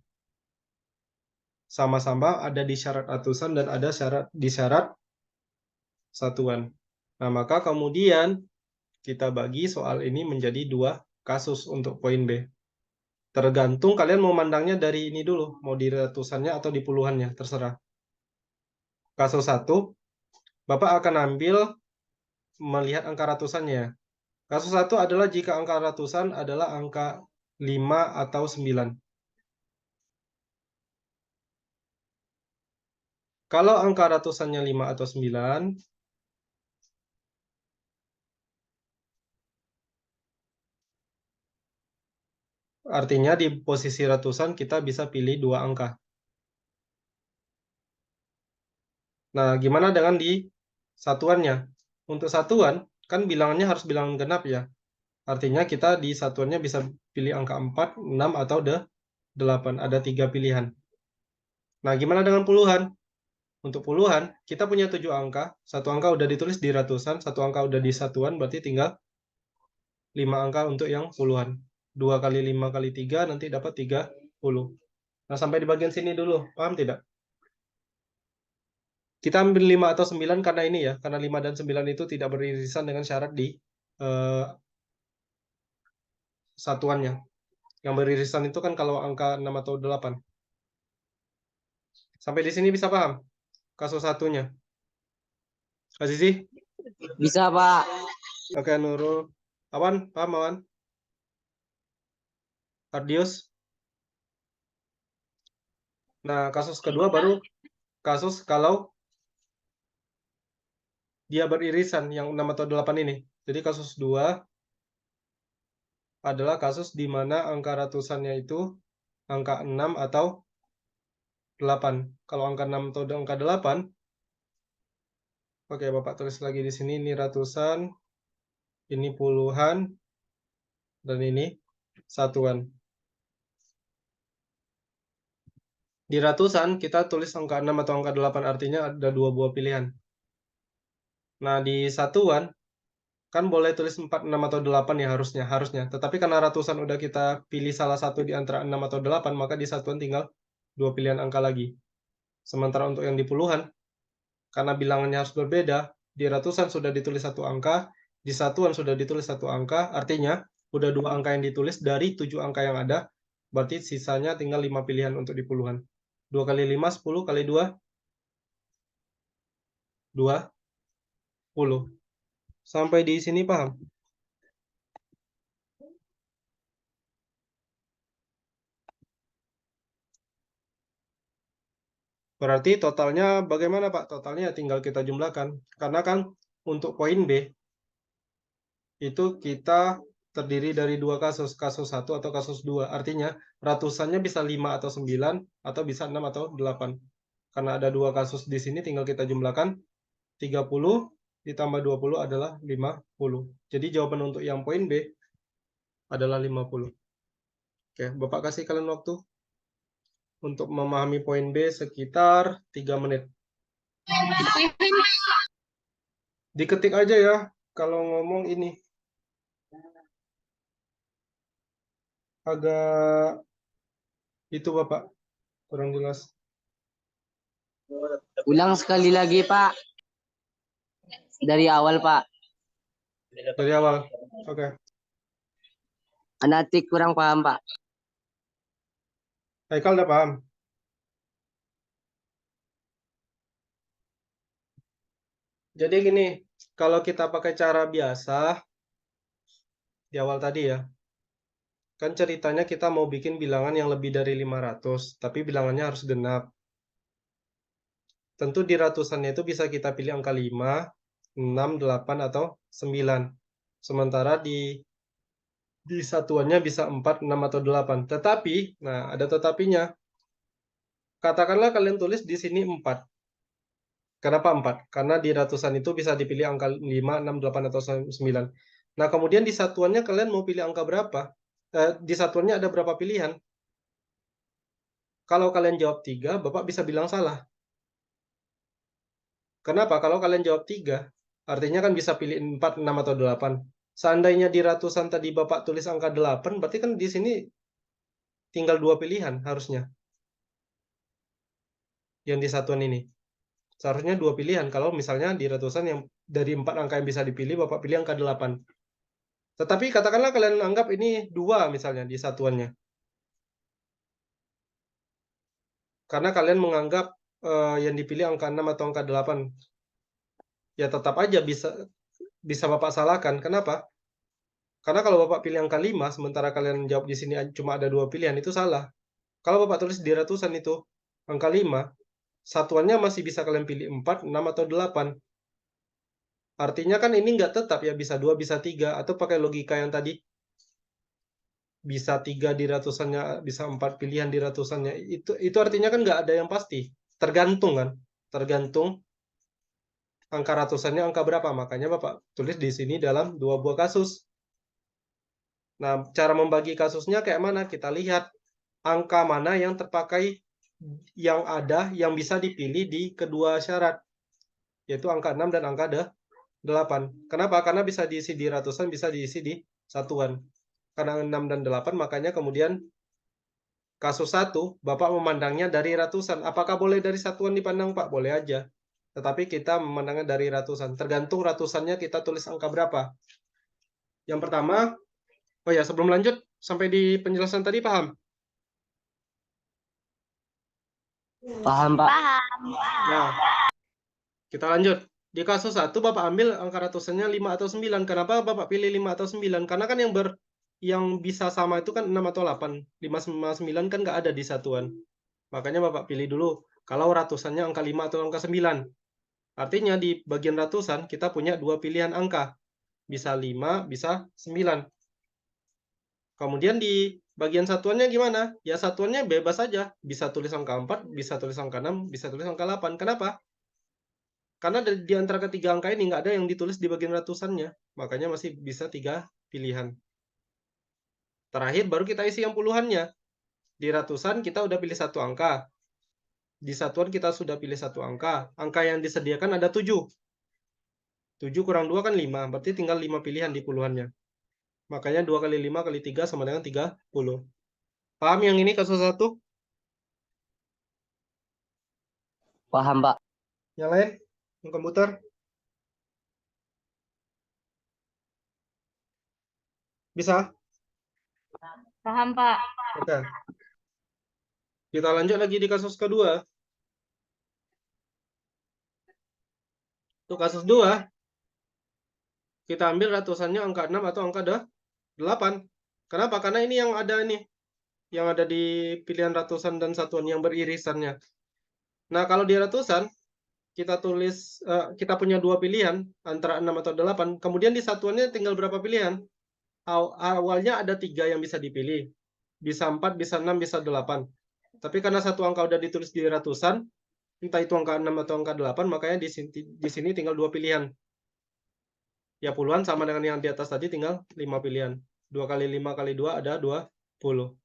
Sama-sama ada di syarat ratusan dan ada di syarat satuan. Nah, maka kemudian kita bagi soal ini menjadi 2 kasus untuk poin B. Tergantung kalian mau mandangnya dari ini dulu, mau di ratusannya atau di puluhannya, terserah. Kasus 1, Bapak akan ambil melihat angka ratusannya. Kasus 1 adalah jika angka ratusan adalah angka 5 atau 9. Kalau angka ratusannya 5 atau 9, Artinya di posisi ratusan kita bisa pilih 2 angka. Nah, gimana dengan di satuannya? Untuk satuan, kan bilangannya harus bilangan genap ya. Artinya kita di satuannya bisa pilih angka 4, 6, atau 8. Ada 3 pilihan. Nah, gimana dengan puluhan? Untuk puluhan, kita punya 7 angka. Satu angka udah ditulis di ratusan, satu angka udah di satuan, berarti tinggal 5 angka untuk yang puluhan. 2 kali 5 kali 3, nanti dapat 30. Nah, sampai di bagian sini dulu. Paham tidak? Kita ambil 5 atau 9 karena ini ya. Karena 5 dan 9 itu tidak beririsan dengan syarat di satuannya. Yang beririsan itu kan kalau angka 6 atau 8. Sampai di sini bisa paham? Kasus satunya. Azizi? Bisa, Pak. Oke, Nurul. Awan, paham Awan? Ardius? Nah, kasus kedua baru kasus kalau dia beririsan yang 6 atau 8 ini. Jadi kasus 2 adalah kasus di mana angka ratusannya itu angka 6 atau 8. Kalau angka 6 atau angka 8, oke, Bapak tulis lagi di sini, ini ratusan, ini puluhan, dan ini satuan. Di ratusan, kita tulis angka 6 atau angka 8, artinya ada 2 buah pilihan. Nah, di satuan, kan boleh tulis 4, 6, atau 8 ya harusnya. Tetapi karena ratusan udah kita pilih salah satu di antara 6 atau 8, maka di satuan tinggal 2 pilihan angka lagi. Sementara untuk yang di puluhan, karena bilangannya harus berbeda, di ratusan sudah ditulis 1 angka, di satuan sudah ditulis 1 angka, artinya udah 2 angka yang ditulis dari 7 angka yang ada, berarti sisanya tinggal 5 pilihan untuk di puluhan. 2 kali 5, 10 kali 2, 20. Sampai di sini paham? Berarti totalnya bagaimana, Pak? Totalnya tinggal kita jumlahkan. Karena kan untuk poin B, itu kita terdiri dari 2 kasus, kasus 1 atau kasus 2. Artinya ratusannya bisa 5 atau 9, atau bisa 6 atau 8. Karena ada 2 kasus di sini, tinggal kita jumlahkan. 30 ditambah 20 adalah 50. Jadi jawaban untuk yang poin B adalah 50. Oke, Bapak kasih kalian waktu untuk memahami poin B sekitar 3 menit. Diketik aja ya, kalau ngomong ini. Agak itu Bapak, kurang jelas. Ulang sekali lagi, Pak. Dari awal, Pak. Dari awal. Oke. Anatik kurang paham, Pak. Haikal udah paham? Jadi gini, kalau kita pakai cara biasa, di awal tadi ya, kan ceritanya kita mau bikin bilangan yang lebih dari 500, tapi bilangannya harus genap. Tentu di ratusannya itu bisa kita pilih angka 5, 6, 8, atau 9. Sementara di satuannya bisa 4, 6, atau 8. Tetapi, nah ada tetapinya. Katakanlah kalian tulis di sini 4. Kenapa 4? Karena di ratusan itu bisa dipilih angka 5, 6, 8, atau 9. Nah, kemudian di satuannya kalian mau pilih angka berapa? Di satuannya ada berapa pilihan? Kalau kalian jawab 3, Bapak bisa bilang salah. Kenapa? Kalau kalian jawab 3, artinya kan bisa pilih 4, 6, atau 8. Seandainya di ratusan tadi Bapak tulis angka 8, berarti kan di sini tinggal 2 pilihan harusnya. Yang di satuan ini. Seharusnya 2 pilihan. Kalau misalnya di ratusan yang dari 4 angka yang bisa dipilih, Bapak pilih angka 8. Tetapi katakanlah kalian anggap ini 2 misalnya di satuannya. Karena kalian menganggap yang dipilih angka 6 atau angka 8. Ya tetap aja bisa Bapak salahkan. Kenapa? Karena kalau Bapak pilih angka 5, sementara kalian jawab di sini cuma ada 2 pilihan, itu salah. Kalau Bapak tulis di ratusan itu angka 5, satuannya masih bisa kalian pilih 4, 6, atau 8. Artinya kan ini nggak tetap ya, bisa 2, bisa 3, atau pakai logika yang tadi. bisa 3 di ratusannya, bisa 4 pilihan di ratusannya. Itu artinya kan nggak ada yang pasti. Tergantung kan. Tergantung angka ratusannya angka berapa. Makanya Bapak tulis di sini dalam 2 buah kasus. Nah, cara membagi kasusnya kayak mana? Kita lihat angka mana yang terpakai, yang ada, yang bisa dipilih di kedua syarat. Yaitu angka 6 dan angka 8. Kenapa? Karena bisa diisi di ratusan, bisa diisi di satuan. Karena 6 dan 8, makanya kemudian kasus 1, Bapak memandangnya dari ratusan. Apakah boleh dari satuan dipandang, Pak? Boleh aja. Tetapi kita memandangnya dari ratusan. Tergantung ratusannya kita tulis angka berapa. Yang pertama, oh ya, sebelum lanjut, sampai di penjelasan tadi paham? Paham, Pak. Paham. Nah, kita lanjut. Di kasus 1, Bapak ambil angka ratusannya 5 atau 9. Kenapa Bapak pilih 5 atau 9? Karena kan yang bisa sama itu kan 6 atau 8. 5 sama 9 kan nggak ada di satuan. Makanya Bapak pilih dulu. Kalau ratusannya angka 5 atau angka 9. Artinya di bagian ratusan kita punya 2 pilihan angka. Bisa 5, bisa 9. Kemudian di bagian satuannya gimana? Ya satuannya bebas saja. Bisa tulis angka 4, bisa tulis angka 6, bisa tulis angka 8. Kenapa? Karena di antara ketiga angka ini nggak ada yang ditulis di bagian ratusannya. Makanya masih bisa 3 pilihan. Terakhir baru kita isi yang puluhannya. Di ratusan kita udah pilih satu angka. Di satuan kita sudah pilih satu angka. Angka yang disediakan ada 7. 7 kurang 2 kan 5. Berarti tinggal 5 pilihan di puluhannya. Makanya 2 kali 5 kali 3 sama dengan 30. Paham yang ini kasus 1? Paham, Pak. Yang lain? Yang komputer? Bisa? Paham, Pak. Oke. Kita lanjut lagi di kasus kedua. Untuk kasus 2, kita ambil ratusannya angka 6 atau angka 8. Kenapa? Karena ini yang ada ini. Yang ada di pilihan ratusan dan satuan yang beririsannya. Nah, kalau di ratusan, kita tulis, kita punya 2 pilihan, antara 6 atau 8. Kemudian di satuannya tinggal berapa pilihan? Awalnya ada 3 yang bisa dipilih. Bisa 4, bisa 6, bisa 8. Tapi karena satu angka udah ditulis di ratusan, entah itu angka 6 atau angka 8, makanya di sini tinggal 2 pilihan. Ya puluhan sama dengan yang di atas tadi, tinggal 5 pilihan. 2 kali 5 kali 2 ada 20.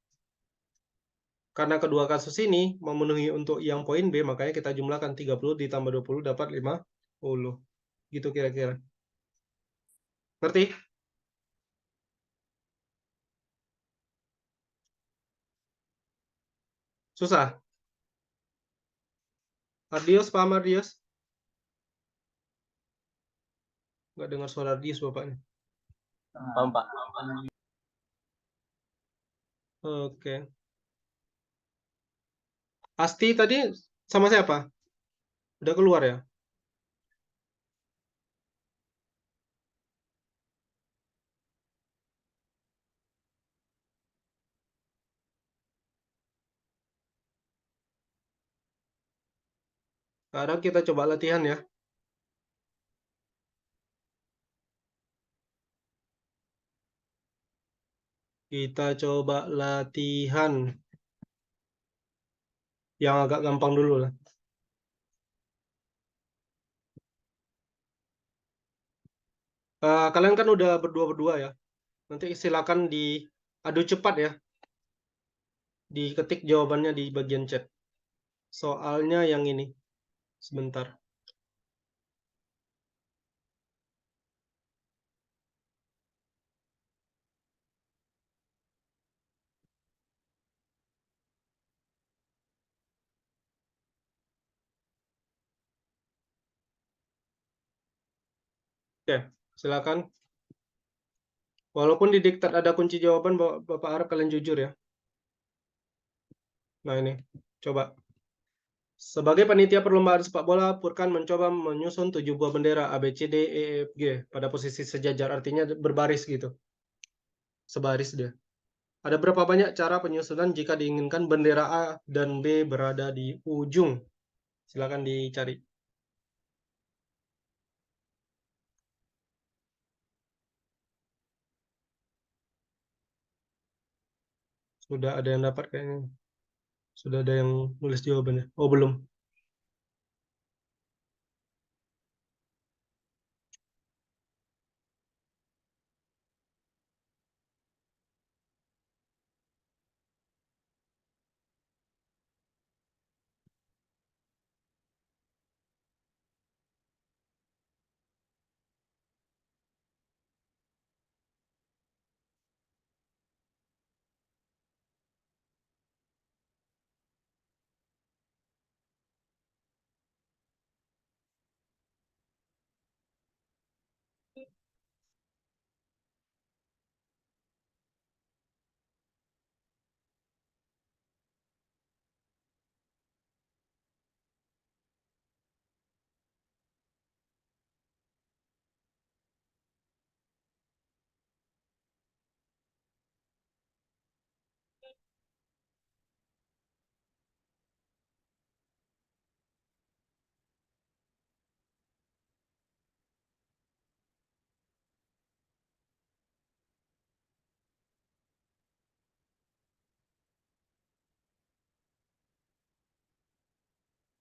Karena kedua kasus ini memenuhi untuk yang poin B, makanya kita jumlahkan 30 ditambah 20 dapat 50. Gitu kira-kira. Ngerti? Susah? Ardius, paham Ardius? Nggak dengar suara Ardius bapaknya. Paham, Pak. Oke. Asti tadi sama siapa? Udah keluar ya? Sekarang kita coba latihan ya. Kita coba latihan. Yang agak gampang dulu lah. Kalian kan udah berdua-berdua ya. Nanti silakan diadu cepat ya. Diketik jawabannya di bagian chat. Soalnya yang ini. Sebentar. Oke, silakan. Walaupun di diktat ada kunci jawaban, Bapak harap kalian jujur ya. Nah ini, coba. Sebagai panitia perlombaan sepak bola, Furkan mencoba menyusun 7 buah bendera A, B, C, D, E, F, G pada posisi sejajar, artinya berbaris gitu. Sebaris dia. Ada berapa banyak cara penyusunan jika diinginkan bendera A dan B berada di ujung? Silakan dicari. Sudah ada yang dapat kayaknya. Sudah ada yang nulis jawabannya. Oh, belum.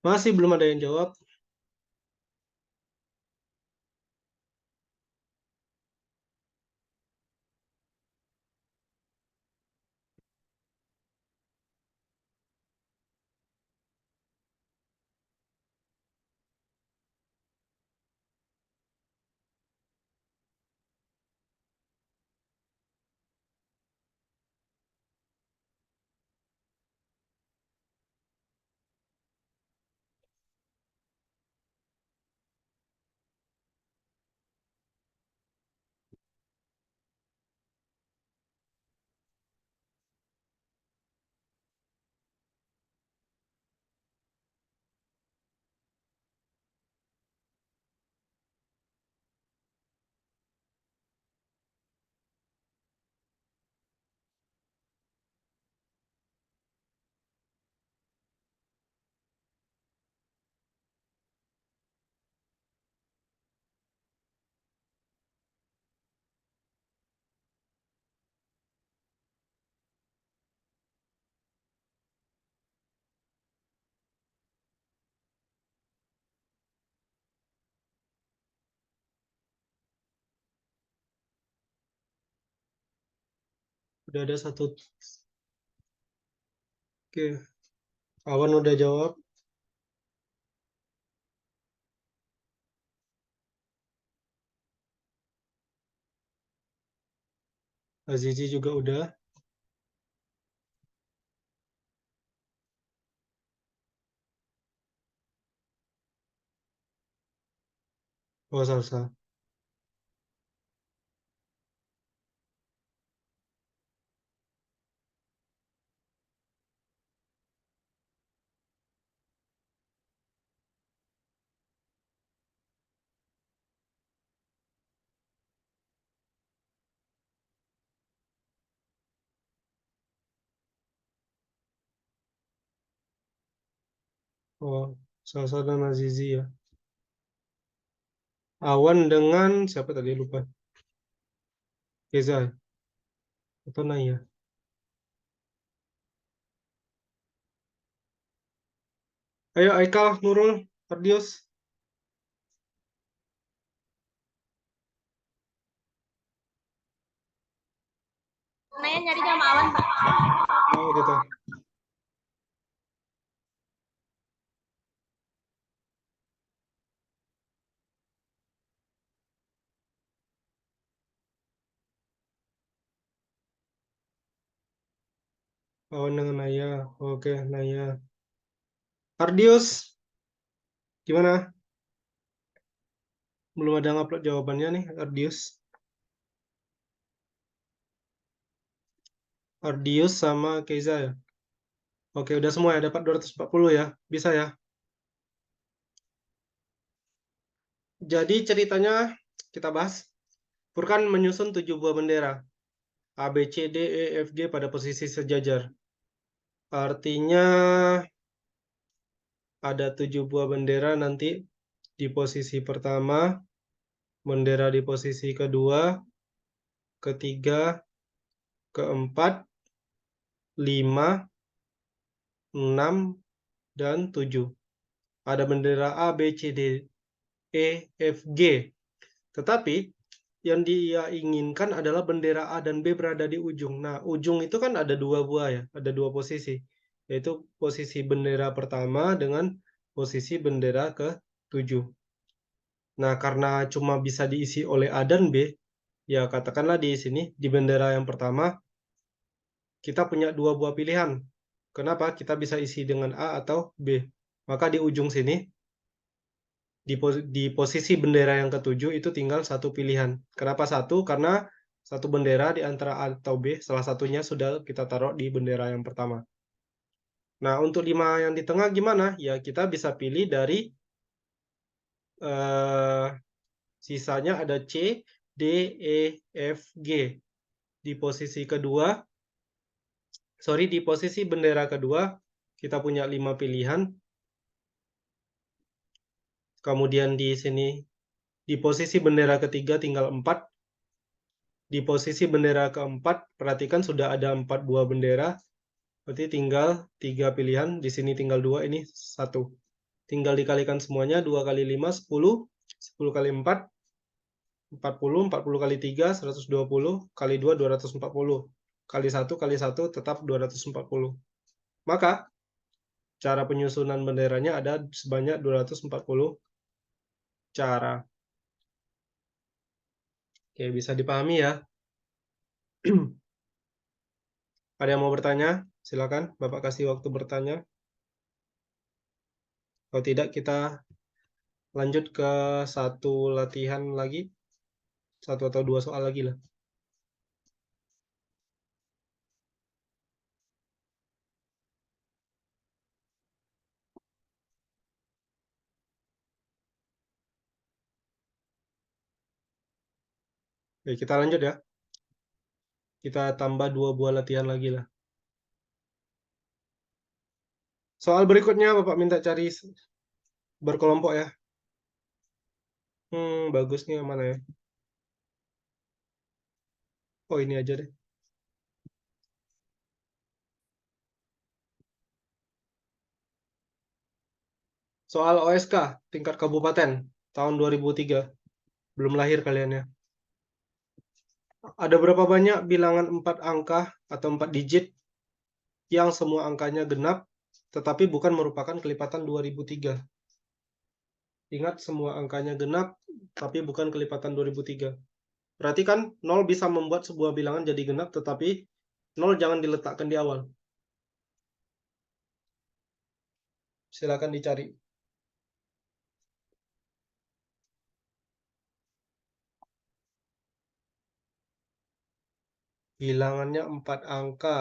Masih belum ada yang jawab. Udah ada satu. Oke. Awan udah jawab. Azizi juga udah. Oh, Salsa. Oh, Salsa dan Azizi ya. Awan dengan siapa tadi lupa. Keza atau Naya. Ayo Aikal, Nurul, Ardius. Nanya nyari sama Awan, Pak. Oh gitu. Awan dengan Naya. Oke, Naya. Ardius, gimana? Belum ada ngupload jawabannya nih, Ardius. Ardius sama Keza ya. Oke, udah semua ya, dapat 240 ya. Bisa ya. Jadi ceritanya kita bahas. Furkan menyusun 7 buah bendera. A, B, C, D, E, F, G pada posisi sejajar. Artinya ada 7 buah bendera nanti di posisi pertama, bendera di posisi kedua, ketiga, keempat, 5, 6, dan 7. Ada bendera A, B, C, D, E, F, G. Tetapi yang dia inginkan adalah bendera A dan B berada di ujung. Nah, ujung itu kan ada dua buah ya, ada dua posisi. Yaitu posisi bendera pertama dengan posisi bendera ke-7. Nah, karena cuma bisa diisi oleh A dan B, ya katakanlah di sini, di bendera yang pertama, kita punya dua buah pilihan. Kenapa? Kita bisa isi dengan A atau B. Maka di ujung sini, di posisi bendera yang ketujuh itu tinggal satu pilihan. Kenapa satu? Karena satu bendera di antara A atau B, salah satunya sudah kita taruh di bendera yang pertama. Nah, untuk 5 yang di tengah gimana? Ya, kita bisa pilih dari eh, sisanya ada C, D, E, F, G. Di posisi kedua, di posisi bendera kedua, kita punya 5 pilihan. Kemudian di sini, di posisi bendera ketiga tinggal 4. Di posisi bendera keempat, perhatikan sudah ada 4 buah bendera. Berarti tinggal 3 pilihan. Di sini tinggal 2, ini 1. Tinggal dikalikan semuanya, 2 kali 5, 10. 10 kali 4, 40. 40 kali 3, 120. Kali 2, 240. Kali 1, kali 1, tetap 240. Maka, cara penyusunan benderanya ada sebanyak 240 cara. Oke, bisa dipahami ya. Ada yang mau bertanya? Silakan, Bapak kasih waktu bertanya. Kalau tidak, kita lanjut ke satu latihan lagi. Satu atau dua soal lagi lah. Oke, kita lanjut ya. Kita tambah 2 buah latihan lagi lah. Soal berikutnya Bapak minta cari berkelompok ya. Bagus nih yang mana ya? Oh, ini aja deh. Soal OSK tingkat kabupaten tahun 2003. Belum lahir kalian ya. Ada berapa banyak bilangan 4 angka atau 4 digit yang semua angkanya genap tetapi bukan merupakan kelipatan 2003? Ingat, semua angkanya genap tapi bukan kelipatan 2003. Berarti kan 0 bisa membuat sebuah bilangan jadi genap, tetapi 0 jangan diletakkan di awal. Silakan dicari. Bilangannya 4 angka.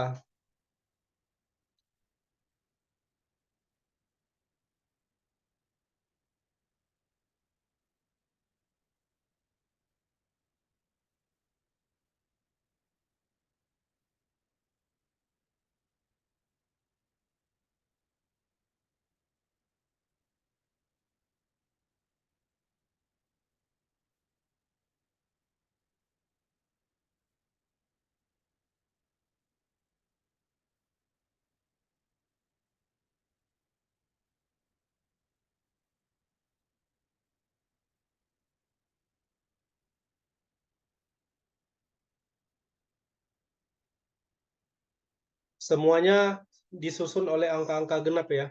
Semuanya disusun oleh angka-angka genap ya.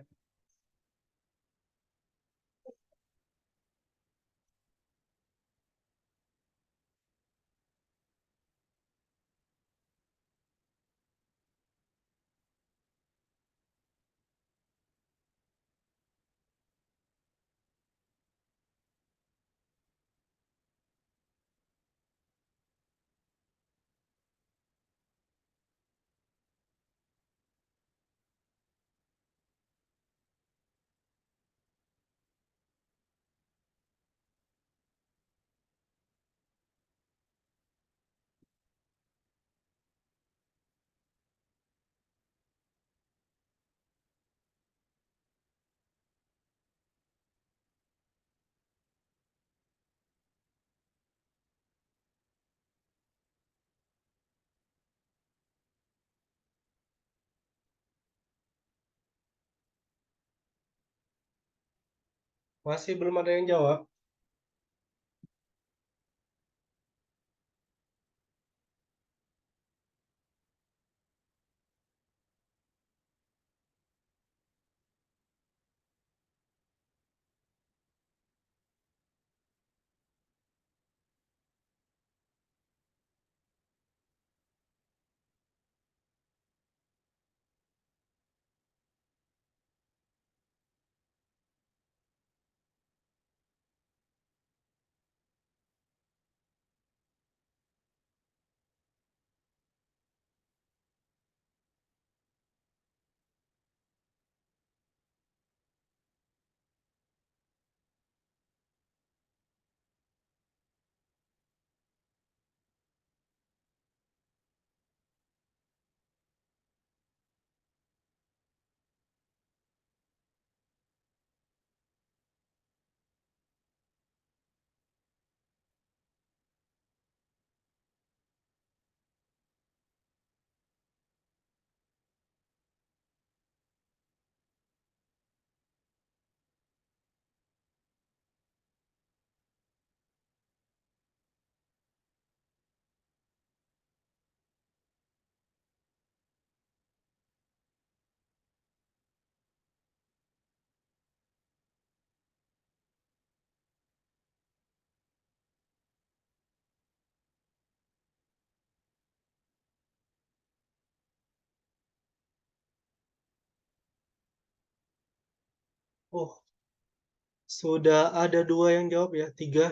Masih belum ada yang jawab. Oh, sudah ada 2 yang jawab ya, 3.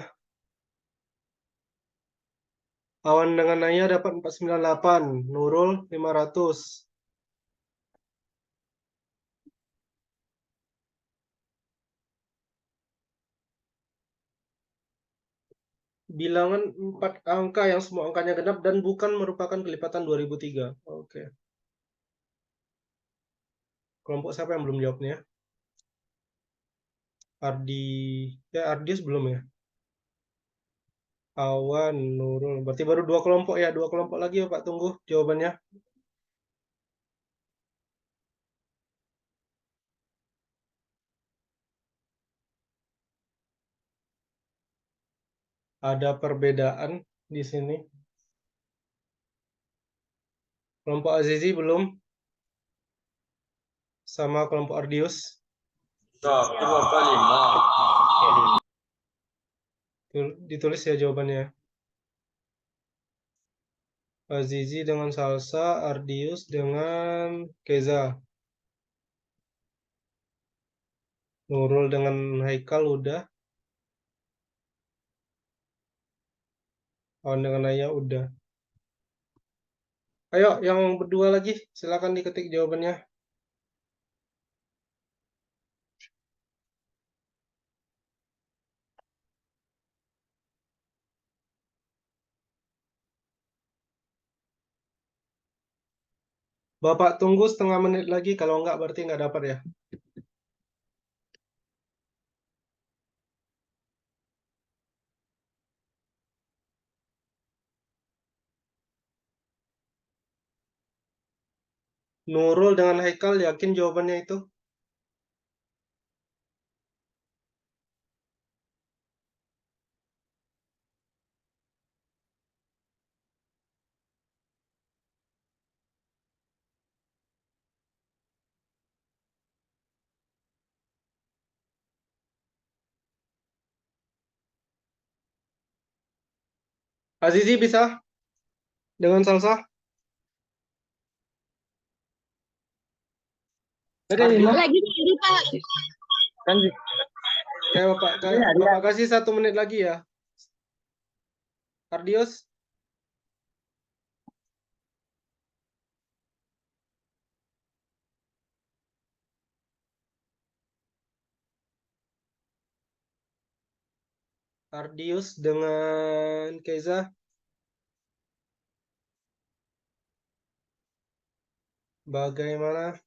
Awan dengan Naya dapat 498, Nurul 500. Bilangan 4 angka yang semua angkanya genap dan bukan merupakan kelipatan 2003. Oke. Kelompok siapa yang belum jawabnya? Ardi, Ardius belum ya? Awan, Nurul. Berarti baru 2 kelompok ya, 2 kelompok lagi ya Pak, tunggu jawabannya. Ada perbedaan di sini. Kelompok Azizi belum, sama kelompok Ardius. Ditulis ya jawabannya. Azizi dengan Salsa, Ardius dengan Keza. Nurul dengan Haikal udah. Awan dengan Naya udah. Ayo, yang berdua lagi, silakan diketik jawabannya. Bapak tunggu setengah menit lagi, kalau enggak berarti enggak dapat ya. Nurul dengan Haikal yakin jawabannya itu? Azizi bisa dengan Salsa? Lagi nih, Pak. Kan Kayak Bapak kasih 1 menit lagi ya. Ardius? Ardius dengan Keza? Bagaimana?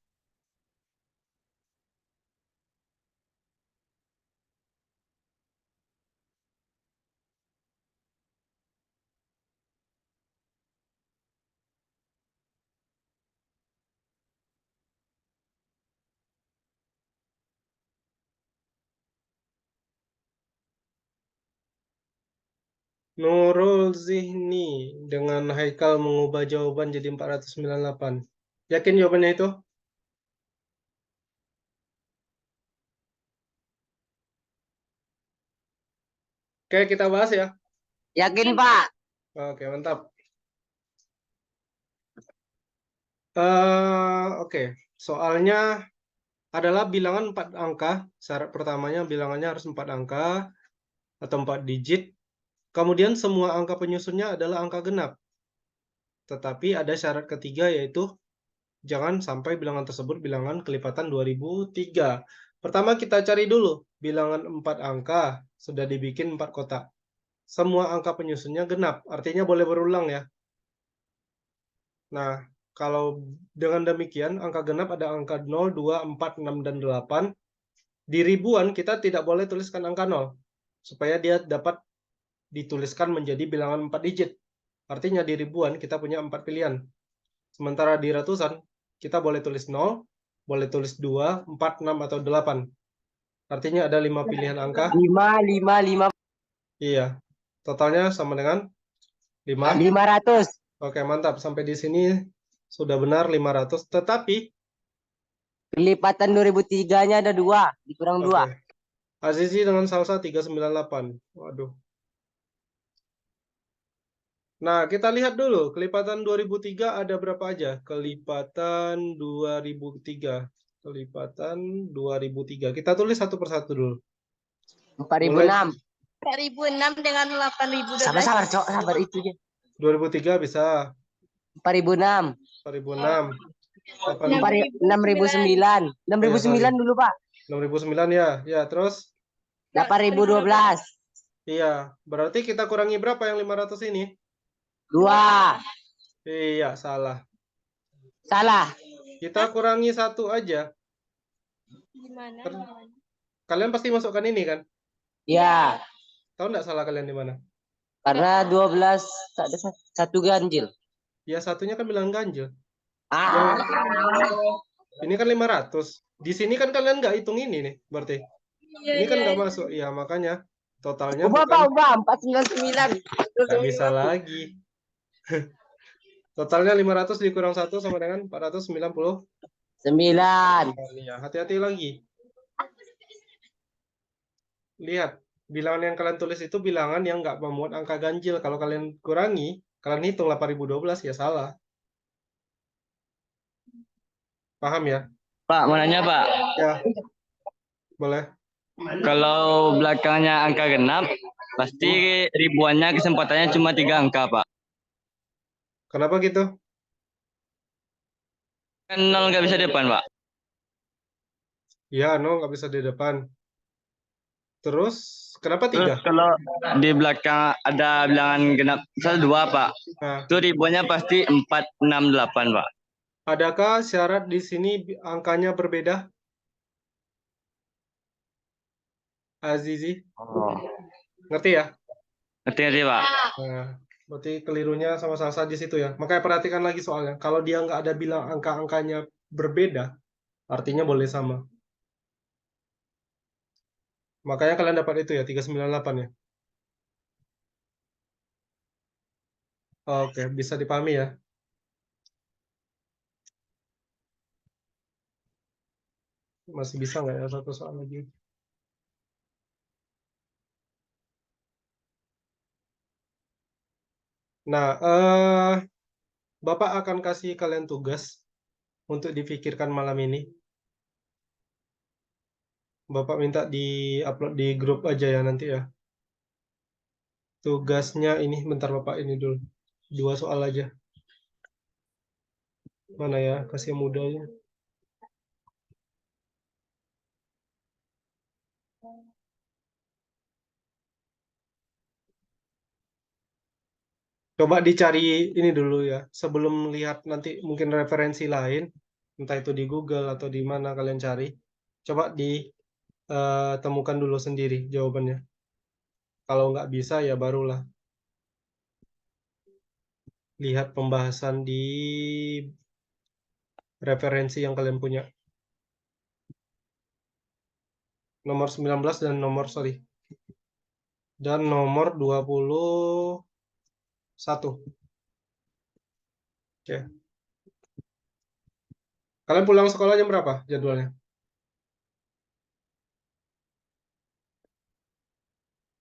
Nurul Zihni dengan Haikal mengubah jawaban jadi 498. Yakin jawabannya itu? Oke, kita bahas ya. Yakin, Pak? Oke, mantap. Oke, soalnya adalah bilangan 4 angka. Syarat pertamanya bilangannya harus 4 angka atau 4 digit. Kemudian semua angka penyusunnya adalah angka genap. Tetapi ada syarat ketiga yaitu jangan sampai bilangan tersebut bilangan kelipatan 2003. Pertama kita cari dulu bilangan 4 angka sudah dibikin 4 kotak. Semua angka penyusunnya genap, artinya boleh berulang ya. Nah, kalau dengan demikian angka genap ada angka 0, 2, 4, 6, dan 8. Di ribuan kita tidak boleh tuliskan angka 0 supaya dia dapat dituliskan menjadi bilangan 4 digit. Artinya di ribuan kita punya 4 pilihan. Sementara di ratusan kita boleh tulis 0, boleh tulis 2, 4, 6, atau 8. Artinya ada 5 pilihan angka. 5. Iya. Totalnya sama dengan 5. 500. Oke, mantap. Sampai di sini sudah benar 500. Tetapi, Kelipatan 2003-nya ada 2, dikurang 2. oke. Azizi dengan salsa 398. Waduh. Nah, kita lihat dulu. Kelipatan 2003 ada berapa aja? Kelipatan 2003. Kelipatan 2003. Kita tulis satu persatu dulu. 4006. 4.006 dengan 8.012. Sabar, Cok. Sabar itu aja. 2003 bisa. 4006. 4006. 6009. 6009 dulu, Pak. 6009 ya. Ya, terus? 8012. Iya. Berarti kita kurangi berapa yang 500 ini? 2. Iya, salah. Salah. Kita kurangi 1 aja. Gimana? Kalian pasti masukkan ini kan? Ya. Tahu nggak salah kalian di mana? Karena 12 tak ada satu ganjil. Ya, satunya kan bilang ganjil. Ah. Ini kan 500. Di sini kan kalian nggak hitung ini nih, berarti. Ini kan nggak masuk. Ya, makanya totalnya Ubah, bukan. Pak, ubah. 499. Nggak bisa lagi. Totalnya 500 dikurang 1 sama dengan 499. Ya, hati-hati lagi. Lihat, bilangan yang kalian tulis itu bilangan yang nggak memuat angka ganjil. Kalau kalian kurangi, kalian hitung 8012 ya salah. Paham ya? Pak, mau nanya Pak, Ya, boleh. kalau belakangnya angka genap, pasti ribuannya kesempatannya cuma 3 angka Pak. Kenapa gitu? Kan 0 nggak bisa depan Pak. Ya, no, nggak bisa di depan. Terus, kenapa Terus 3? kalau di belakang ada bilangan genap, misal 2 Pak, Nah, itu ribuannya pasti 468 Pak. adakah syarat di sini angkanya berbeda? Azizi, Oh. ngerti ya? Ngerti Pak? Nah, berarti kelirunya sama salsa di situ ya. Makanya perhatikan lagi soalnya. Kalau dia nggak ada bilang angka-angkanya berbeda, artinya boleh sama. Makanya kalian dapat itu ya, 398 ya. Oke, bisa dipahami ya. Masih bisa nggak ya satu soal lagi? Nah, Bapak akan kasih kalian tugas untuk dipikirkan malam ini. Bapak minta di-upload di grup aja ya nanti ya. Tugasnya ini, bentar Bapak ini dulu. 2 soal aja. Mana ya, kasih yang mudanya. Coba dicari ini dulu ya, sebelum lihat nanti mungkin referensi lain, entah itu di Google atau di mana kalian cari. Coba ditemukan dulu sendiri jawabannya. Kalau nggak bisa ya barulah lihat pembahasan di referensi yang kalian punya. Nomor 19 dan nomor, sorry. dan nomor 21. Oke. Kalian pulang sekolah jam berapa jadwalnya?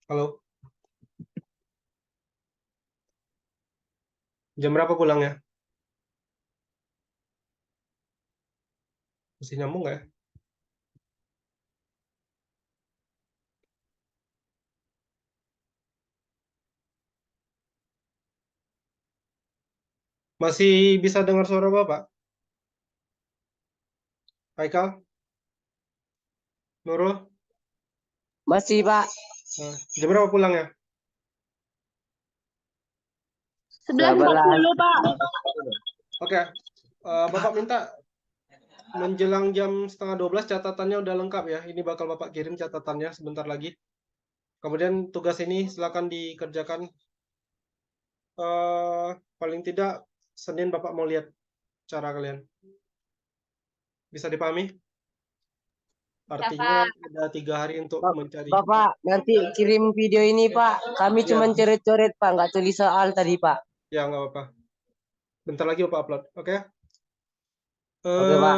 Halo? Jam berapa pulangnya? Masih nyambung nggak ya? Masih bisa dengar suara Bapak? Haikal? Nurul? Masih, Pak. Nah, jam berapa pulangnya? 11.40, Pak. Oke. Bapak minta menjelang jam 11:30 catatannya udah lengkap ya. Ini bakal Bapak kirim catatannya sebentar lagi. Kemudian tugas ini silakan dikerjakan. Paling tidak Senin Bapak mau lihat cara kalian. Bisa dipahami? Artinya ada 3 hari untuk mencari. Bapak, nanti kirim video ini, Pak. Kami Ya. cuma coret-coret, Pak. Nggak tulis soal tadi, Pak. Ya, nggak apa-apa. Bentar lagi Bapak upload. Oke? Oke, Pak.